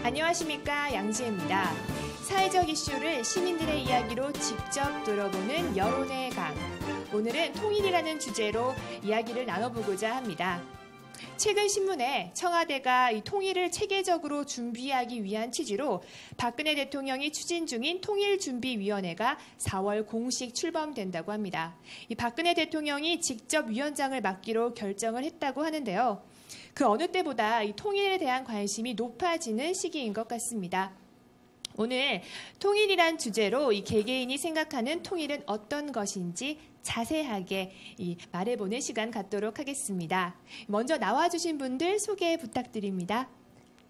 안녕하십니까, 양지혜입니다. 사회적 이슈를 시민들의 이야기로 직접 들어보는 여론의 강. 오늘은 통일이라는 주제로 이야기를 나눠보고자 합니다. 최근 신문에 청와대가 이 통일을 체계적으로 준비하기 위한 취지로 박근혜 대통령이 추진 중인 통일준비위원회가 4월 공식 출범된다고 합니다. 이 박근혜 대통령이 직접 위원장을 맡기로 결정을 했다고 하는데요. 그 어느 때보다 이 통일에 대한 관심이 높아지는 시기인 것 같습니다. 오늘 통일이란 주제로 이 개개인이 생각하는 통일은 어떤 것인지 자세하게 말해보는 시간 갖도록 하겠습니다. 먼저 나와주신 분들 소개 부탁드립니다.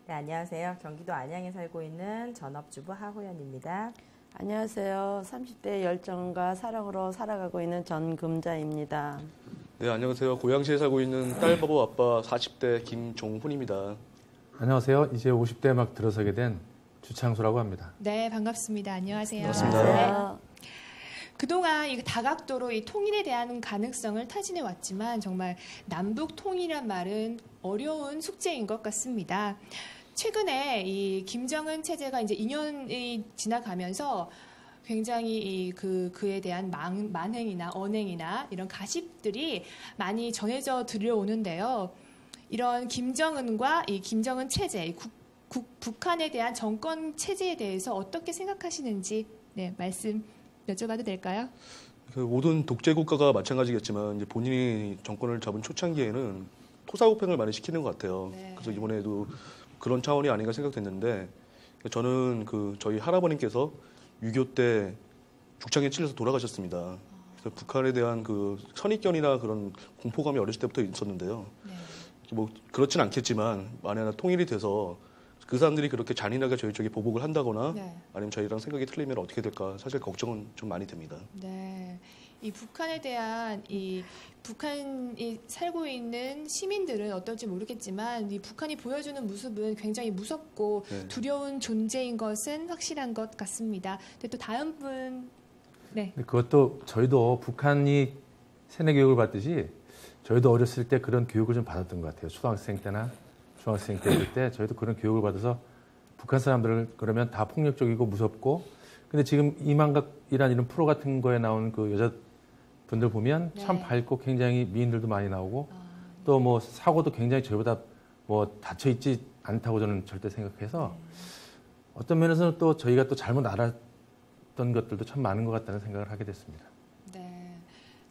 네, 안녕하세요. 경기도 안양에 살고 있는 전업주부 하호연입니다. 안녕하세요. 30대 열정과 사랑으로 살아가고 있는 전금자입니다. 네, 안녕하세요. 고양시에 살고 있는 딸 바보 아빠 40대 김종훈입니다. 안녕하세요. 이제 50대에 막 들어서게 된 주창수라고 합니다. 네, 반갑습니다. 안녕하세요. 반갑습니다. 네. 그동안 이 다각도로 이 통일에 대한 가능성을 타진해 왔지만 정말 남북 통일이란 말은 어려운 숙제인 것 같습니다. 최근에 이 김정은 체제가 이제 2년이 지나가면서 굉장히 그에 대한 만행이나 언행이나 이런 가십들이 많이 전해져 들려오는데요. 이런 김정은과 이 김정은 체제, 북한에 대한 정권 체제에 대해서 어떻게 생각하시는지 말씀 여쭤봐도 될까요? 모든 독재 국가가 마찬가지겠지만 이제 본인이 정권을 잡은 초창기에는 토사구팽을 많이 시키는 것 같아요. 네. 그래서 이번에도 그런 차원이 아닌가 생각됐는데 저는 저희 할아버님께서 6.25 때 죽창에 찔려서 돌아가셨습니다. 그래서 북한에 대한 선입견이나 그런 공포감이 어렸을 때부터 있었는데요. 네. 뭐 그렇진 않겠지만 만약에 통일이 돼서 그 사람들이 그렇게 잔인하게 저희 쪽에 보복을 한다거나 아니면 저희랑 생각이 틀리면 어떻게 될까 사실 걱정은 좀 많이 됩니다. 네, 이 북한에 대한 북한이 살고 있는 시민들은 어떨지 모르겠지만 이 북한이 보여주는 모습은 굉장히 무섭고 두려운 존재인 것은 확실한 것 같습니다. 근데 또 다음 분, 그것도 저희도 북한이 세뇌 교육을 받듯이 저희도 어렸을 때 그런 교육을 좀 받았던 것 같아요. 초등학생 때나 중학생 때 저희도 그런 교육을 받아서 북한 사람들을 그러면 다 폭력적이고 무섭고 근데 지금 이만각이라는 이런 프로 같은 거에 나오는 그 여자분들 보면 참 밝고 굉장히 미인들도 많이 나오고 또 뭐 사고도 굉장히 저희보다 뭐 닫혀있지 않다고 저는 절대 생각해서 어떤 면에서는 또 저희가 또 잘못 알았던 것들도 참 많은 것 같다는 생각을 하게 됐습니다. 네,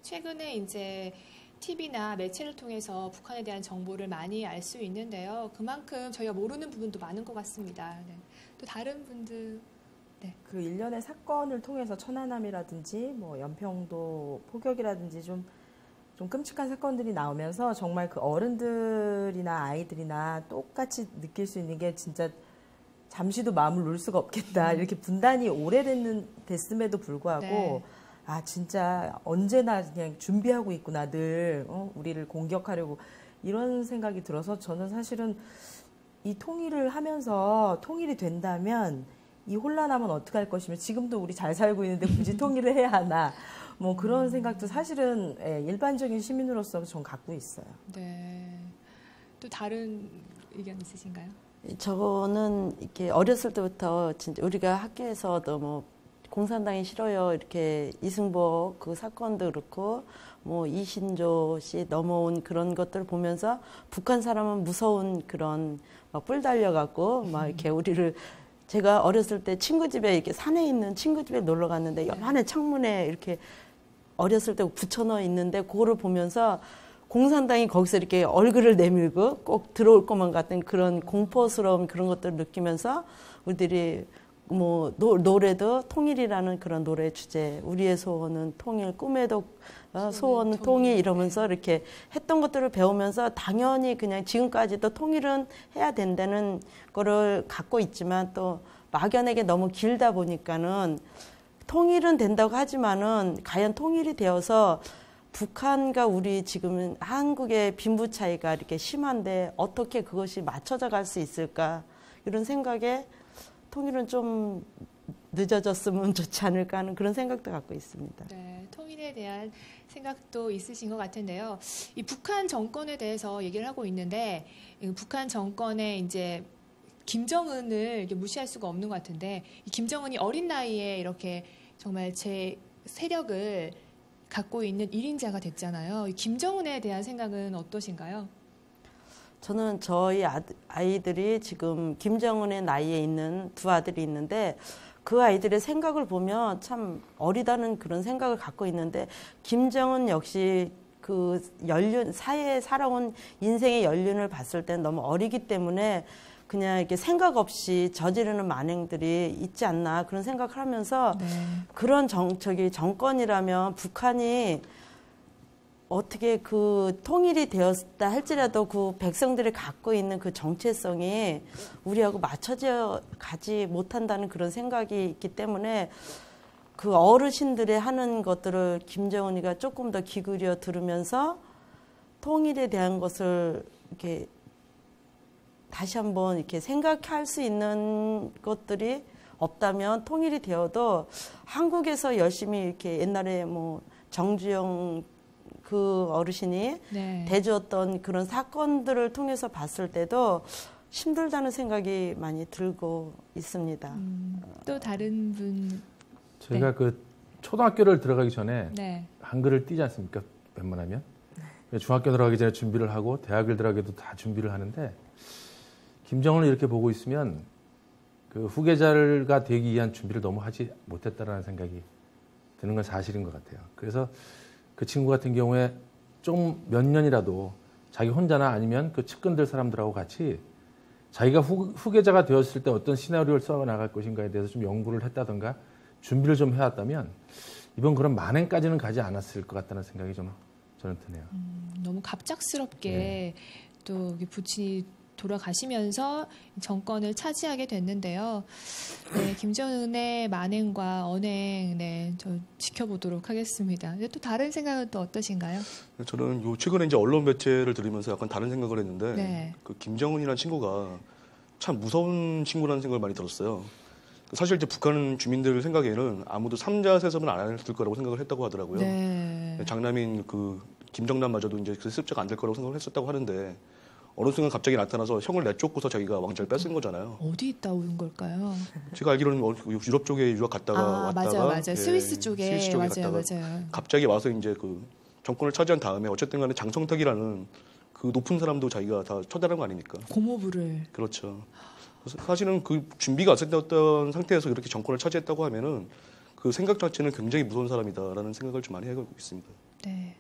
최근에 이제 TV나 매체를 통해서 북한에 대한 정보를 많이 알 수 있는데요. 그만큼 저희가 모르는 부분도 많은 것 같습니다. 네. 또 다른 분들, 그 일련의 사건을 통해서 천안함이라든지 뭐 연평도 포격이라든지 좀 끔찍한 사건들이 나오면서 정말 그 어른들이나 아이들이나 똑같이 느낄 수 있는 게 진짜 잠시도 마음을 놓을 수가 없겠다. 이렇게 분단이 오래됐음에도 불구하고 아 진짜 언제나 그냥 준비하고 있구나 늘 우리를 공격하려고 이런 생각이 들어서 저는 사실은 이 통일을 하면서 통일이 된다면 이 혼란하면 어떻게 할 것이며 지금도 우리 잘 살고 있는데 굳이 통일을 해야 하나 뭐 그런 생각도 사실은 일반적인 시민으로서 전 갖고 있어요. 네. 또 다른 의견 있으신가요? 저는 이렇게 어렸을 때부터 진짜 우리가 학교에서도 뭐 공산당이 싫어요. 이렇게 이승복 그 사건도 그렇고 뭐 이신조 씨 넘어온 그런 것들을 보면서 북한 사람은 무서운 그런 막 뿔 달려갖고 막 이렇게 우리를 제가 어렸을 때 친구 집에 이렇게 산에 있는 친구 집에 놀러 갔는데 요만한 창문에 이렇게 어렸을 때 붙여넣어 있는데 그거를 보면서 공산당이 거기서 이렇게 얼굴을 내밀고 꼭 들어올 것만 같은 그런 공포스러운 그런 것들을 느끼면서 우리들이 뭐 노래도 통일이라는 그런 노래 주제 우리의 소원은 통일 꿈에도 소원은 통일 이러면서 이렇게 했던 것들을 배우면서 당연히 그냥 지금까지도 통일은 해야 된다는 거를 갖고 있지만 또 막연하게 너무 길다 보니까는 통일은 된다고 하지만은 과연 통일이 되어서 북한과 우리 지금은 한국의 빈부 차이가 이렇게 심한데 어떻게 그것이 맞춰져 갈 수 있을까 이런 생각에 통일은 좀 늦어졌으면 좋지 않을까 하는 그런 생각도 갖고 있습니다. 네, 통일에 대한 생각도 있으신 것 같은데요. 이 북한 정권에 대해서 얘기를 하고 있는데 북한 정권의 이제 김정은을 이렇게 무시할 수가 없는 것 같은데 이 김정은이 어린 나이에 이렇게 정말 제 세력을 갖고 있는 1인자가 됐잖아요. 이 김정은에 대한 생각은 어떠신가요? 저는 저희 아이들이 지금 김정은의 나이에 있는 두 아들이 있는데 그 아이들의 생각을 보면 참 어리다는 그런 생각을 갖고 있는데 김정은 역시 그 연륜, 사회에 살아온 인생의 연륜을 봤을 땐 너무 어리기 때문에 그냥 이렇게 생각 없이 저지르는 만행들이 있지 않나 그런 생각을 하면서 네. 그런 정권이라면 북한이 어떻게 그 통일이 되었다 할지라도 그 백성들이 갖고 있는 그 정체성이 우리하고 맞춰져 가지 못한다는 그런 생각이 있기 때문에 그 어르신들의 하는 것들을 김정은이가 조금 더 기울여 들으면서 통일에 대한 것을 이렇게 다시 한번 이렇게 생각할 수 있는 것들이 없다면 통일이 되어도 한국에서 열심히 이렇게 옛날에 뭐 정주영 그 어르신이 네. 대주었던 그런 사건들을 통해서 봤을 때도 힘들다는 생각이 많이 들고 있습니다. 또 다른 분. 제가 네. 그 초등학교를 들어가기 전에 네. 한글을 띄지 않습니까? 웬만하면. 중학교 들어가기 전에 준비를 하고 대학을 들어가기도 다 준비를 하는데 김정은을 이렇게 보고 있으면 그 후계자가 되기 위한 준비를 너무 하지 못했다라는 생각이 드는 건 사실인 것 같아요. 그래서 그 친구 같은 경우에 좀 몇 년이라도 자기 혼자나 아니면 그 측근들 사람들하고 같이 자기가 후계자가 되었을 때 어떤 시나리오를 써 나갈 것인가에 대해서 좀 연구를 했다던가 준비를 좀 해왔다면 이번 그런 만행까지는 가지 않았을 것 같다는 생각이 좀 저는 드네요. 너무 갑작스럽게 네. 또 부친이 돌아가시면서 정권을 차지하게 됐는데요. 네, 김정은의 만행과 언행, 네, 저 지켜보도록 하겠습니다. 근데 또 다른 생각은 또 어떠신가요? 저는 요 최근에 이제 언론 매체를 들으면서 약간 다른 생각을 했는데 네. 그 김정은이라는 친구가 참 무서운 친구라는 생각을 많이 들었어요. 사실 이제 북한 주민들 생각에는 아무도 삼자 세습은 안 했을 거라고 생각을 했다고 하더라고요. 네. 장남인 그 김정남마저도 이제 그 습자가 안 될 거라고 생각을 했었다고 하는데 어느 순간 갑자기 나타나서 형을 내쫓고서 자기가 왕자를 뺏은 거잖아요. 어디 있다 온 걸까요? 제가 알기로는 유럽 쪽에 유학 갔다가 왔다가 맞아요. 스위스 쪽에 갔다가 맞아요. 갑자기 와서 이제 그 정권을 차지한 다음에 어쨌든 간에 장성택이라는 그 높은 사람도 자기가 다 처단한 거 아닙니까? 고모부를. 그렇죠. 그래서 사실은 그 준비가 안 됐던 상태에서 이렇게 정권을 차지했다고 하면은 그 생각 자체는 굉장히 무서운 사람이다라는 생각을 좀 많이 하고 있습니다. 네.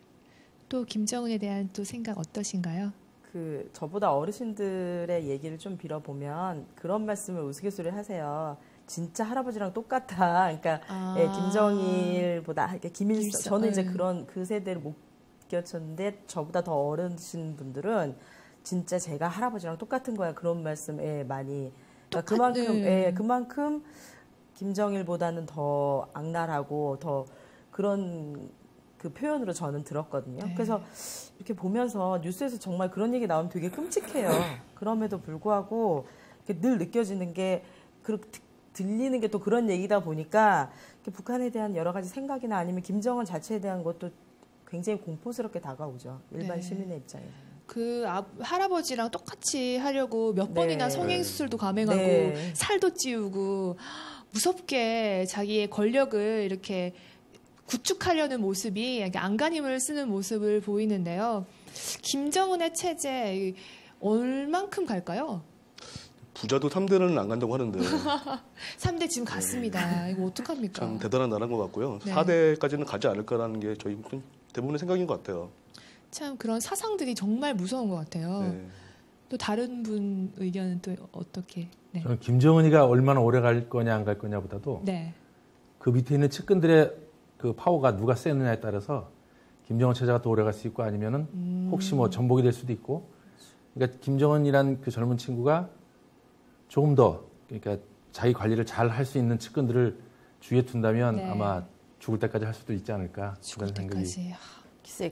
또 김정은에 대한 또 생각 어떠신가요? 그 저보다 어르신들의 얘기를 좀 빌어보면 그런 말씀을 우스갯소리 하세요. 진짜 할아버지랑 똑같아. 그러니까 예, 김정일보다 이렇게 김일성. 저는 이제 그런 그 세대를 못 겪었는데 저보다 더 어르신 분들은 진짜 제가 할아버지랑 똑같은 거야. 그런 말씀에 많이 그러니까 그만큼 김정일보다는 더 악랄하고 더 그런 그 표현으로 저는 들었거든요. 네. 그래서 이렇게 보면서 뉴스에서 정말 그런 얘기 나오면 되게 끔찍해요. 그럼에도 불구하고 늘 느껴지는 게 들리는 게 또 그런 얘기다 보니까 북한에 대한 여러 가지 생각이나 아니면 김정은 자체에 대한 것도 굉장히 공포스럽게 다가오죠. 일반 네. 시민의 입장에서. 그 할아버지랑 똑같이 하려고 몇 번이나 네. 성행수술도 감행하고 네. 살도 찌우고 무섭게 자기의 권력을 이렇게 구축하려는 모습이 안간힘을 쓰는 모습을 보이는데요. 김정은의 체제 얼만큼 갈까요? 부자도 3대는 안 간다고 하는데 3대 지금 갔습니다. 이거 어떡합니까? 참 대단한 나라인 것 같고요. 네. 4대까지는 가지 않을까라는 게 저희 대부분의 생각인 것 같아요. 참 그런 사상들이 정말 무서운 것 같아요. 네. 또 다른 분 의견은 또 어떻게? 네. 저는 김정은이가 얼마나 오래 갈 거냐 안 갈 거냐보다도 네. 그 밑에 있는 측근들의 그 파워가 누가 세느냐에 따라서 김정은 체제가 더 오래 갈 수 있고 아니면은 혹시 뭐 전복이 될 수도 있고. 그러니까 김정은이란 그 젊은 친구가 조금 더 그러니까 자기 관리를 잘 할 수 있는 측근들을 주위에 둔다면 네. 아마 죽을 때까지 할 수도 있지 않을까 죽을 그런 생각이. 때까지. 글쎄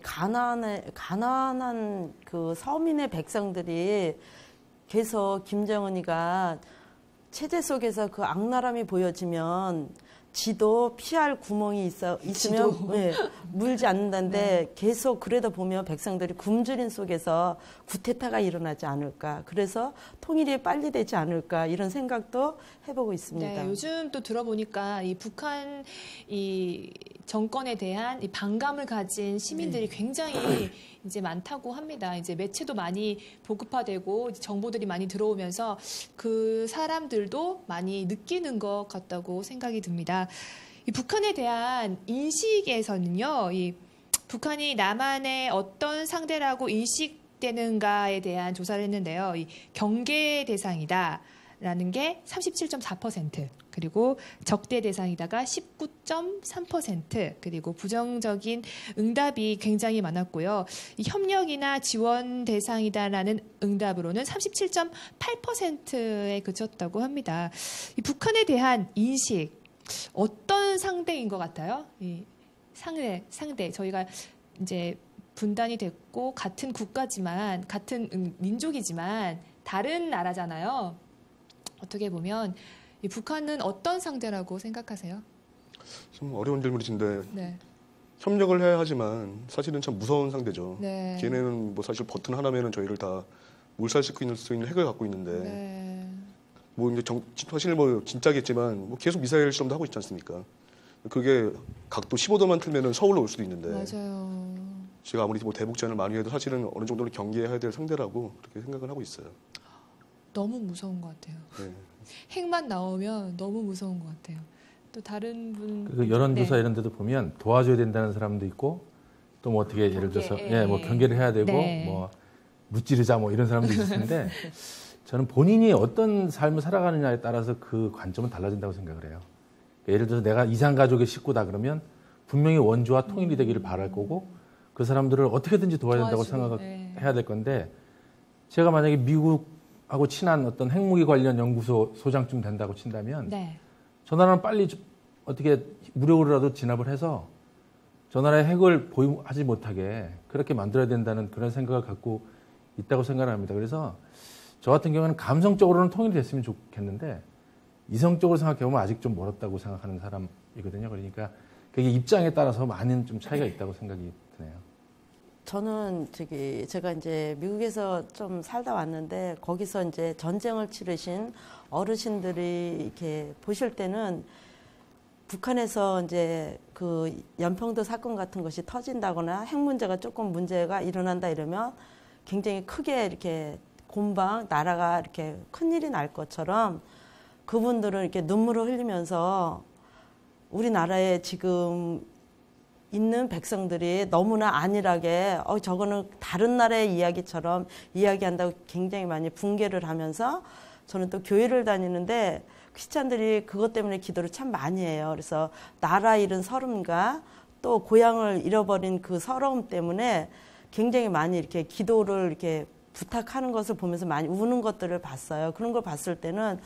가난한 그 서민의 백성들이 계속 김정은이가 체제 속에서 그 악랄함이 보여지면 지도 피할 구멍이 있으면 네, 물지 않는다는데 네. 계속 그러다 보면 백성들이 굶주림 속에서 구테타가 일어나지 않을까. 그래서 통일이 빨리 되지 않을까 이런 생각도 해보고 있습니다. 네, 요즘 또 들어보니까 이 북한 이 정권에 대한 이 반감을 가진 시민들이 굉장히 이제 많다고 합니다. 이제 매체도 많이 보급화되고 정보들이 많이 들어오면서 그 사람들도 많이 느끼는 것 같다고 생각이 듭니다. 이 북한에 대한 인식에서는요, 이 북한이 남한의 어떤 상대라고 인식되는가에 대한 조사를 했는데요. 이 경계 대상이다. 라는 게 37.4%, 그리고 적대 대상이다가 19.3%, 그리고 부정적인 응답이 굉장히 많았고요. 이 협력이나 지원 대상이다라는 응답으로는 37.8%에 그쳤다고 합니다. 이 북한에 대한 인식, 어떤 상대인 것 같아요? 이 상대. 저희가 이제 분단이 됐고 같은 국가지만, 같은 민족이지만 다른 나라잖아요. 어떻게 보면 이 북한은 어떤 상대라고 생각하세요? 좀 어려운 질문이신데 네. 협력을 해야 하지만 사실은 참 무서운 상대죠. 네. 걔네는 뭐 사실 버튼 하나면은 저희를 다 몰살시킬 수 있는 핵을 갖고 있는데 네. 뭐 이제 사실 뭐 진짜겠지만 뭐 계속 미사일 실험도 하고 있지 않습니까? 그게 각도 15도만 틀면은 서울로 올 수도 있는데 맞아요. 제가 아무리 뭐 대북전을 많이 해도 사실은 어느 정도는 경계해야 될 상대라고 그렇게 생각을 하고 있어요. 너무 무서운 것 같아요. 네. 핵만 나오면 너무 무서운 것 같아요. 또 다른 분 그 여론조사 네. 이런 데도 보면 도와줘야 된다는 사람도 있고 또 뭐 어떻게 예를 들어서 뭐 경계를 해야 되고 네. 뭐 무찌르자 뭐 이런 사람도 있을 텐데 저는 본인이 어떤 삶을 살아가느냐에 따라서 그 관점은 달라진다고 생각을 해요. 예를 들어서 내가 이산 가족의 식구다 그러면 분명히 원조와 통일이 되기를 바랄 거고 그 사람들을 어떻게든지 도와야 된다고 도와주고, 생각해야 될 건데 제가 만약에 미국하고 친한 어떤 핵무기 관련 연구소 소장쯤 된다고 친다면 네. 저 나라는 빨리 어떻게 무력으로라도 진압을 해서 저 나라의 핵을 보유하지 못하게 그렇게 만들어야 된다는 그런 생각을 갖고 있다고 생각합니다. 그래서 저 같은 경우는 감성적으로는 통일이 됐으면 좋겠는데 이성적으로 생각해보면 아직 좀 멀었다고 생각하는 사람이거든요. 그러니까 그게 입장에 따라서 많은 좀 차이가 있다고 생각이 드네요. 저는 제가 이제 미국에서 좀 살다 왔는데 거기서 이제 전쟁을 치르신 어르신들이 이렇게 보실 때는 북한에서 이제 그 연평도 사건 같은 것이 터진다거나 핵 문제가 조금 문제가 일어난다 이러면 굉장히 크게 이렇게 곤방 나라가 이렇게 큰일이 날 것처럼 그분들은 이렇게 눈물을 흘리면서 우리나라에 지금 있는 백성들이 너무나 안일하게 저거는 다른 나라의 이야기처럼 이야기한다고 굉장히 많이 붕괴를 하면서 저는 또 교회를 다니는데 크리스찬들이 그것 때문에 기도를 참 많이 해요. 그래서 나라 잃은 서름과 또 고향을 잃어버린 그 서러움 때문에 굉장히 많이 이렇게 기도를 이렇게 부탁하는 것을 보면서 많이 우는 것들을 봤어요. 그런 걸 봤을 때는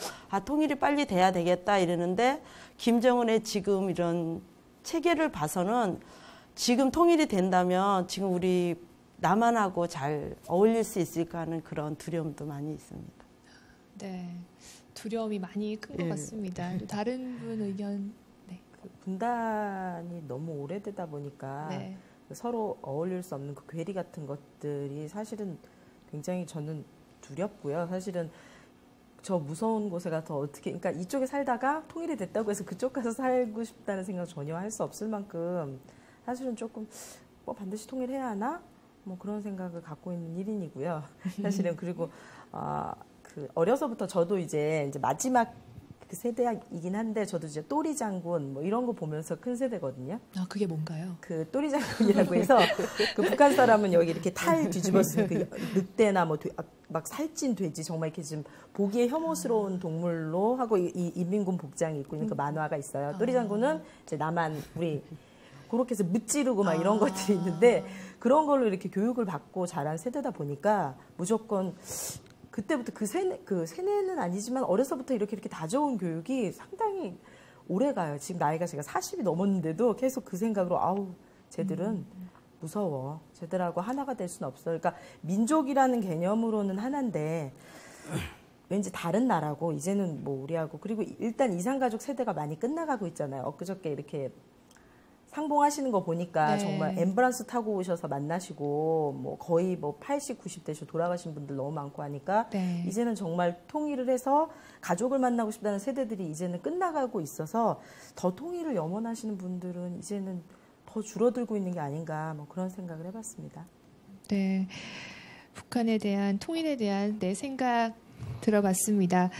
통일이 빨리 돼야 되겠다 이러는데 김정은의 지금 이런 체계를 봐서는 지금 통일이 된다면 지금 우리 남한하고 잘 어울릴 수 있을까 하는 그런 두려움도 많이 있습니다. 네. 두려움이 많이 큰 것 같습니다. 또 다른 분 의견. 네. 그 분단이 너무 오래되다 보니까 네. 서로 어울릴 수 없는 그 괴리 같은 것들이 사실은 굉장히 저는 두렵고요. 사실은 저 무서운 곳에 가서 어떻게, 그러니까 이쪽에 살다가 통일이 됐다고 해서 그쪽 가서 살고 싶다는 생각 전혀 할 수 없을 만큼 사실은 조금 뭐 반드시 통일해야 하나? 뭐 그런 생각을 갖고 있는 일인이고요. 사실은 그리고 그 어려서부터 저도 이제 마지막 그 세대이긴 한데 저도 이제 또리 장군 뭐 이런 거 보면서 큰 세대거든요. 아, 그게 뭔가요? 그 또리 장군이라고 해서 그 북한 사람은 여기 이렇게 탈 뒤집어쓰는 그 늑대나 뭐 막 살찐 돼지 정말 이렇게 지금 보기에 혐오스러운 동물로 하고 이 인민군 복장이 있고 있는 그 만화가 있어요. 또리 장군은 이제 나만 우리 그렇게 해서 무찌르고 막 이런 것들이 있는데 그런 걸로 이렇게 교육을 받고 자란 세대다 보니까 무조건 그때부터 그 세뇌는 아니지만 어려서부터 이렇게 다져온 교육이 상당히 오래 가요. 지금 나이가 제가 40이 넘었는데도 계속 그 생각으로 아우 쟤들은 무서워. 쟤들하고 하나가 될 수는 없어. 그러니까 민족이라는 개념으로는 하나인데 왠지 다른 나라고 이제는 뭐 우리하고 그리고 일단 이산가족 세대가 많이 끝나가고 있잖아요. 엊그저께 이렇게 상봉하시는 거 보니까 네. 정말 엠브란스 타고 오셔서 만나시고 뭐 거의 뭐 80, 90대셔 돌아가신 분들 너무 많고 하니까 네. 이제는 정말 통일을 해서 가족을 만나고 싶다는 세대들이 이제는 끝나가고 있어서 더 통일을 염원하시는 분들은 이제는 더 줄어들고 있는 게 아닌가 뭐 그런 생각을 해봤습니다. 네. 북한에 대한 통일에 대한 내 생각 들어봤습니다.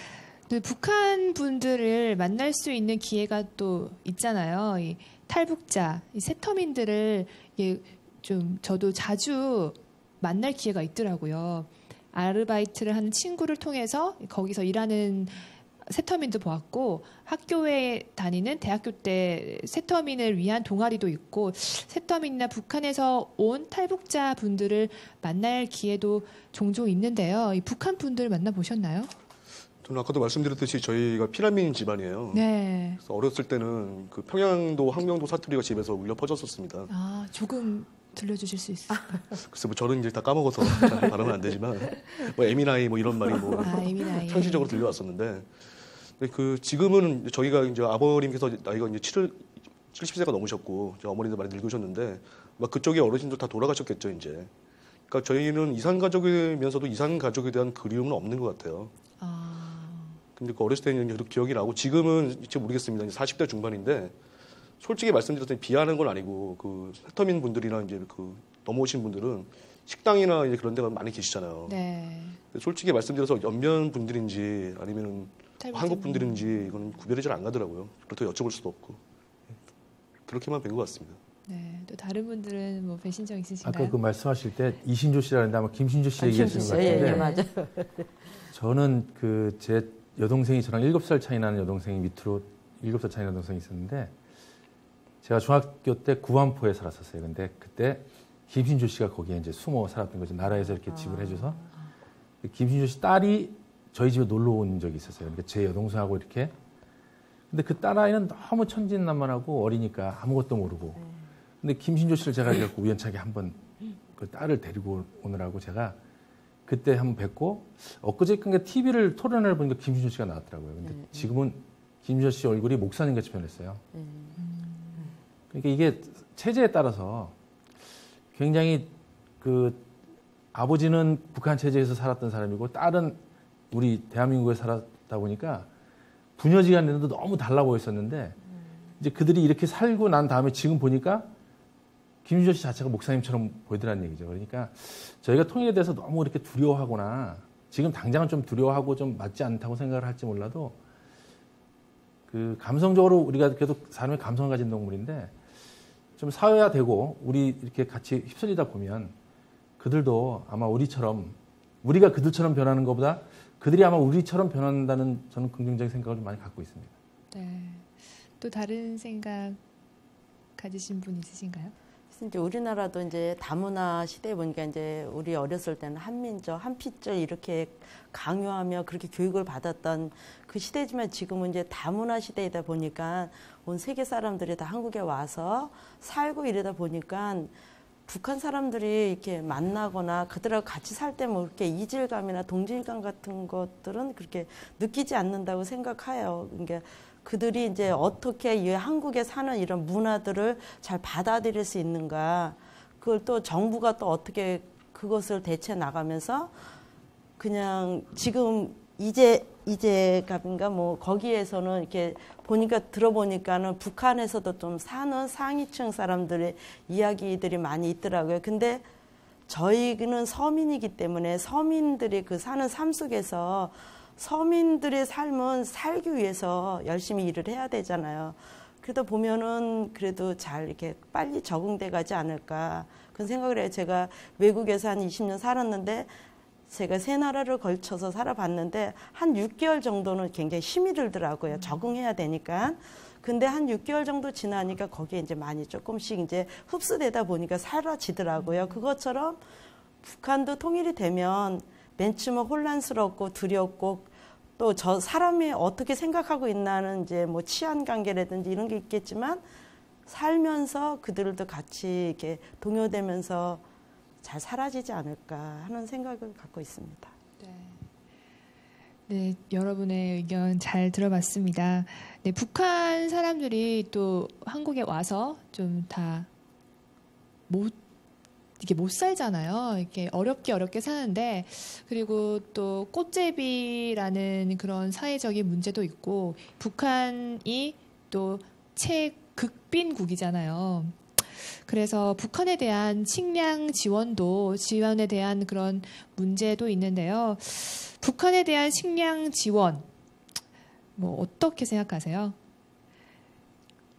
또 북한 분들을 만날 수 있는 기회가 또 있잖아요. 이 탈북자, 이 세터민들을 좀 저도 자주 만날 기회가 있더라고요. 아르바이트를 하는 친구를 통해서 거기서 일하는 세터민도 보았고 학교에 다니는 대학교 때 세터민을 위한 동아리도 있고 세터민이나 북한에서 온 탈북자 분들을 만날 기회도 종종 있는데요. 이 북한 분들 만나보셨나요? 저는 아까도 말씀드렸듯이 저희가 피난민 집안이에요. 네. 그래서 어렸을 때는 그 평양도 항명도 사투리가 집에서 울려 퍼졌었습니다. 아, 조금 들려주실 수 있어요? 글쎄 뭐 저는 이제 다 까먹어서 잘 발음은 안 되지만 뭐 에미나이 뭐 이런 말이 뭐 아, 에미나이. 상시적으로 들려왔었는데 근데 그 지금은 저희가 이제 아버님께서 나이가 이제 70세가 넘으셨고 이제 어머니도 많이 늙으셨는데 막 그쪽에 어르신들 다 돌아가셨겠죠 이제. 그러니까 저희는 이산 가족이면서도 이산 가족에 대한 그리움은 없는 것 같아요. 근데 그 어렸을 때는 계속 기억이 나고 지금은 이제 모르겠습니다. 이제 40대 중반인데 솔직히 말씀드렸더니 비하하는 건 아니고 그 세터민 분들이나 이제 그 넘어오신 분들은 식당이나 이제 그런 데가 많이 계시잖아요. 네. 솔직히 말씀드려서 연면 분들인지 아니면 한국 분들인지 이거는 구별이 잘 안 가더라고요. 그렇다고 여쭤볼 수도 없고 그렇게만 뵌 것 같습니다. 네. 또 다른 분들은 뭐 배신 적 있으신가요? 아까 그 말씀하실 때 이신조 씨라는데 아마 김신조 씨 얘기하시는 것 예, 같은데 예, 맞아요. 저는 그 제 여동생이 저랑 7살 차이 나는 여동생이 밑으로 7살 차이 나는 여동생이 있었는데 제가 중학교 때 구안포에 살았었어요. 근데 그때 김신조 씨가 거기에 이제 숨어 살았던 거죠. 나라에서 이렇게 집을 해줘서 김신조 씨 딸이 저희 집에 놀러 온 적이 있었어요. 그러니까 제 여동생하고 이렇게. 근데 그 딸아이는 너무 천진난만하고 어리니까 아무것도 모르고. 근데 김신조 씨를 제가 이렇게 우연찮게 한번 그 딸을 데리고 오느라고 제가 그때 한번 뵙고 엊그저께 TV를 토론을 보니까 김신조 씨가 나왔더라고요. 근데 지금은 김신조 씨 얼굴이 목사님 같이 변했어요. 그러니까 이게 체제에 따라서 굉장히 그 아버지는 북한 체제에서 살았던 사람이고 딸은 우리 대한민국에 살았다 보니까 부녀지간에도 너무 달라 보였었는데 이제 그들이 이렇게 살고 난 다음에 지금 보니까 김준호 씨 자체가 목사님처럼 보이더라는 얘기죠. 그러니까 저희가 통일에 대해서 너무 이렇게 두려워하거나 지금 당장은 좀 두려워하고 좀 맞지 않다고 생각을 할지 몰라도 그 감성적으로 우리가 그래도 사람의 감성을 가진 동물인데 좀 사회화되고 우리 이렇게 같이 휩쓸리다 보면 그들도 아마 우리처럼 우리가 그들처럼 변하는 것보다 그들이 아마 우리처럼 변한다는 저는 긍정적인 생각을 좀 많이 갖고 있습니다. 네. 또 다른 생각 가지신 분 있으신가요? 이제 우리나라도 이제 다문화 시대에 보니까 이제 우리 어렸을 때는 한민족, 한피족 이렇게 강요하며 그렇게 교육을 받았던 그 시대지만 지금은 이제 다문화 시대이다 보니까 온 세계 사람들이 다 한국에 와서 살고 이러다 보니까 북한 사람들이 이렇게 만나거나 그들하고 같이 살 때 뭐 이렇게 이질감이나 동질감 같은 것들은 그렇게 느끼지 않는다고 생각해요. 그러니까 그들이 이제 어떻게 이 한국에 사는 이런 문화들을 잘 받아들일 수 있는가, 그걸 또 정부가 또 어떻게 그것을 대체 나가면서 그냥 지금 이제갑인가 뭐 거기에서는 이렇게 보니까 들어보니까는 북한에서도 좀 사는 상위층 사람들의 이야기들이 많이 있더라고요. 근데 저희는 서민이기 때문에 서민들이 그 사는 삶 속에서 서민들의 삶은 살기 위해서 열심히 일을 해야 되잖아요. 그러다 보면은 그래도 잘 이렇게 빨리 적응돼 가지 않을까 그런 생각을 해요. 제가 외국에서 한 20년 살았는데 제가 세 나라를 걸쳐서 살아봤는데 한 6개월 정도는 굉장히 힘이 들더라고요. 적응해야 되니까. 근데 한 6개월 정도 지나니까 거기에 이제 많이 조금씩 이제 흡수되다 보니까 사라지더라고요. 그것처럼 북한도 통일이 되면 맨 처음에 혼란스럽고 두렵고 또 저 사람이 어떻게 생각하고 있나는 이제 뭐 치안 관계라든지 이런 게 있겠지만 살면서 그들도 같이 이렇게 동요되면서 잘 사라지지 않을까 하는 생각을 갖고 있습니다. 네. 네, 여러분의 의견 잘 들어봤습니다. 네, 북한 사람들이 또 한국에 와서 좀 다 이게 못 살잖아요. 이렇게 어렵게 사는데, 그리고 또 꽃제비라는 그런 사회적인 문제도 있고, 북한이 또 극빈국이잖아요. 그래서 북한에 대한 식량 지원에 대한 그런 문제도 있는데요. 북한에 대한 식량 지원, 뭐 어떻게 생각하세요?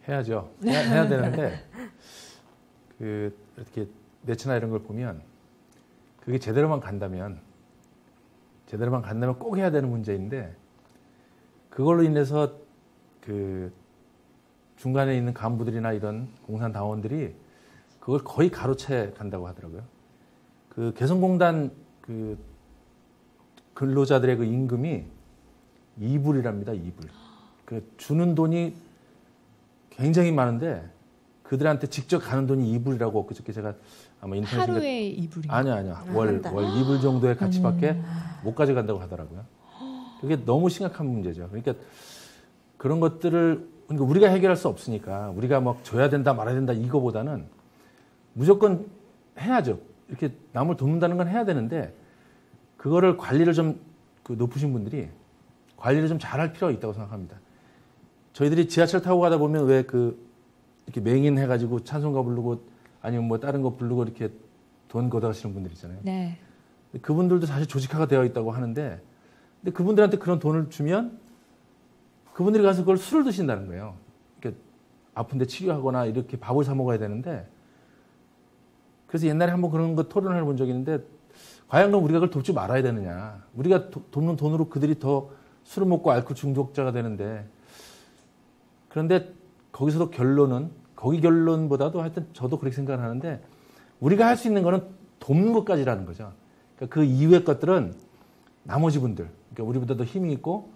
해야죠. 해야 되는데 이렇게 매체나 이런 걸 보면 그게 제대로만 간다면 꼭 해야 되는 문제인데 그걸로 인해서 그 중간에 있는 간부들이나 이런 공산당원들이 그걸 거의 가로채 간다고 하더라고요. 그 개성공단 그 근로자들의 그 임금이 2불이랍니다. 2불. 그 주는 돈이 굉장히 많은데 그들한테 직접 가는 돈이 2불이라고 그저께 제가 아마 인터넷에 하루에 2불이요? 아니요. 월 2불 정도의 가치밖에 못 가져간다고 하더라고요. 그게 너무 심각한 문제죠. 그러니까 그런 것들을 그러니까 우리가 해결할 수 없으니까 우리가 막 줘야 된다 말아야 된다 이거보다는 무조건 해야죠. 이렇게 남을 돕는다는 건 해야 되는데 그거를 관리를 좀 그 높으신 분들이 관리를 좀 잘할 필요가 있다고 생각합니다. 저희들이 지하철 타고 가다 보면 왜 이렇게 맹인해가지고 찬송가 부르고 아니면 뭐 다른 거 부르고 이렇게 돈 걷어가시는 분들 있잖아요. 네. 그분들도 사실 조직화가 되어 있다고 하는데 근데 그분들한테 그런 돈을 주면 그분들이 가서 그걸 술을 드신다는 거예요. 그러니까 아픈데 치료하거나 이렇게 밥을 사 먹어야 되는데 그래서 옛날에 한번 그런 거 토론을 해본 적이 있는데 과연 그럼 우리가 그걸 돕지 말아야 되느냐. 우리가 돕는 돈으로 그들이 더 술을 먹고 알코올 중독자가 되는데 그런데 거기서도 거기 결론보다도 하여튼 저도 그렇게 생각을 하는데 우리가 할 수 있는 거는 돕는 것까지라는 거죠. 그러니까 그 이후의 것들은 나머지 분들, 그러니까 우리보다 더 힘이 있고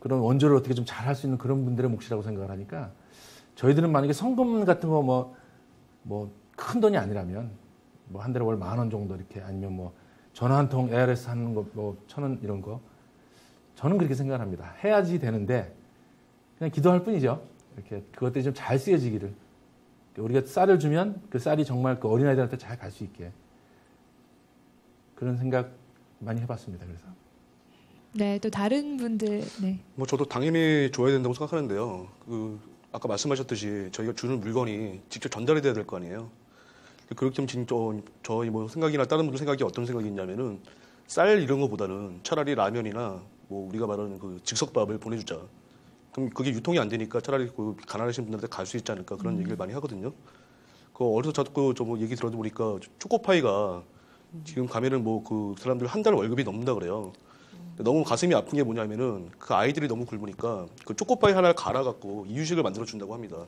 그런 원조를 어떻게 좀 잘 할 수 있는 그런 분들의 몫이라고 생각을 하니까 저희들은 만약에 성금 같은 거 뭐 큰 돈이 아니라면 뭐 한 달에 월 10,000원 정도 이렇게 아니면 뭐 전화 한 통 ARS 하는 거 뭐 1,000원 이런 거 저는 그렇게 생각을 합니다. 해야지 되는데 그냥 기도할 뿐이죠. 이렇게 그것들이 좀 잘 쓰여지기를. 우리가 쌀을 주면 그 쌀이 정말 그 어린아이들한테 잘 갈 수 있게. 그런 생각 많이 해봤습니다. 그래서. 네, 또 다른 분들, 네. 뭐 저도 당연히 줘야 된다고 생각하는데요. 아까 말씀하셨듯이 저희가 주는 물건이 직접 전달이 돼야 될 거 아니에요. 그렇게 하면 진짜 저희 뭐 생각이나 다른 분들 생각이 어떤 생각이 있냐면은 쌀 이런 거보다는 차라리 라면이나 뭐 우리가 말하는 그 즉석밥을 보내주자. 그럼 그게 유통이 안 되니까 차라리 그 가난하신 분들한테 갈 수 있지 않을까 그런 얘기를 많이 하거든요. 어디서 자꾸 저 뭐 얘기 들어도 보니까 초코파이가 지금 가면은 뭐 그 사람들 한 달 월급이 넘는다 그래요. 너무 가슴이 아픈 게 뭐냐면은 그 아이들이 너무 굶으니까 그 초코파이 하나를 갈아갖고 이유식을 만들어 준다고 합니다.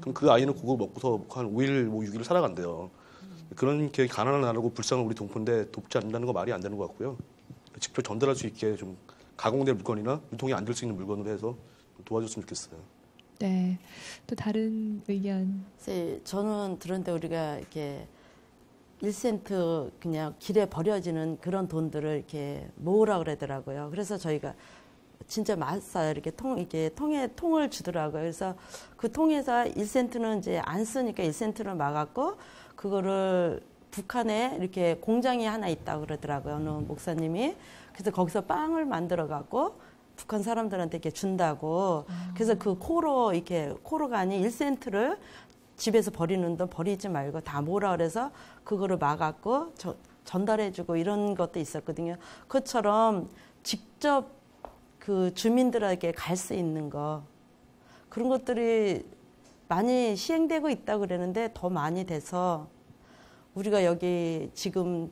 그럼 그 아이는 그거 먹고서 한 5일, 뭐 6일을 살아간대요. 그런 게 가난한 나라고 불쌍한 우리 동포인데 돕지 않는다는 거 말이 안 되는 것 같고요. 직접 전달할 수 있게 좀 가공된 물건이나 유통이 안 될 수 있는 물건으로 해서 도와줬으면 좋겠어요. 네. 또 다른 의견. 저는 들었는데 우리가 이렇게 1센트 그냥 길에 버려지는 그런 돈들을 이렇게 모으라 그러더라고요. 그래서 저희가 진짜 맞아요. 이렇게 통을 주더라고요. 그래서 그 통에서 1센트는 이제 안 쓰니까 1센트를 막았고 그거를 북한에 이렇게 공장이 하나 있다고 그러더라고요. 어느 목사님이. 그래서 거기서 빵을 만들어 갖고 북한 사람들한테 이렇게 준다고. 그래서 그 코로가 아닌 1센트를 집에서 버리는 돈 버리지 말고 다 모으라 그래서 그거를 막았고 전달해주고 이런 것도 있었거든요. 그것처럼 직접 그 주민들에게 갈 수 있는 거 그런 것들이 많이 시행되고 있다고 그러는데 더 많이 돼서 우리가 여기 지금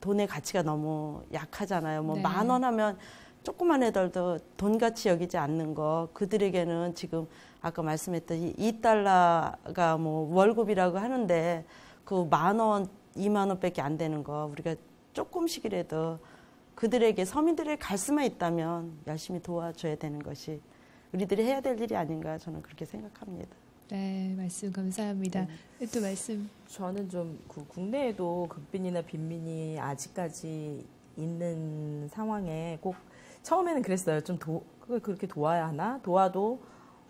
돈의 가치가 너무 약하잖아요. 뭐 네. 10,000원 하면 조그만 애들도 돈같이 여기지 않는 거 그들에게는 지금 아까 말씀했던 2달러가 뭐 월급이라고 하는데 그 10,000원, 20,000원밖에 안 되는 거 우리가 조금씩이라도 그들에게 서민들에게 갈 수만 있다면 열심히 도와줘야 되는 것이 우리들이 해야 될 일이 아닌가 저는 그렇게 생각합니다. 네, 말씀 감사합니다. 또 말씀. 저는 좀 국내에도 극빈이나 빈민이 아직까지 있는 상황에 꼭 처음에는 그랬어요. 좀 그렇게 도와야 하나? 도와도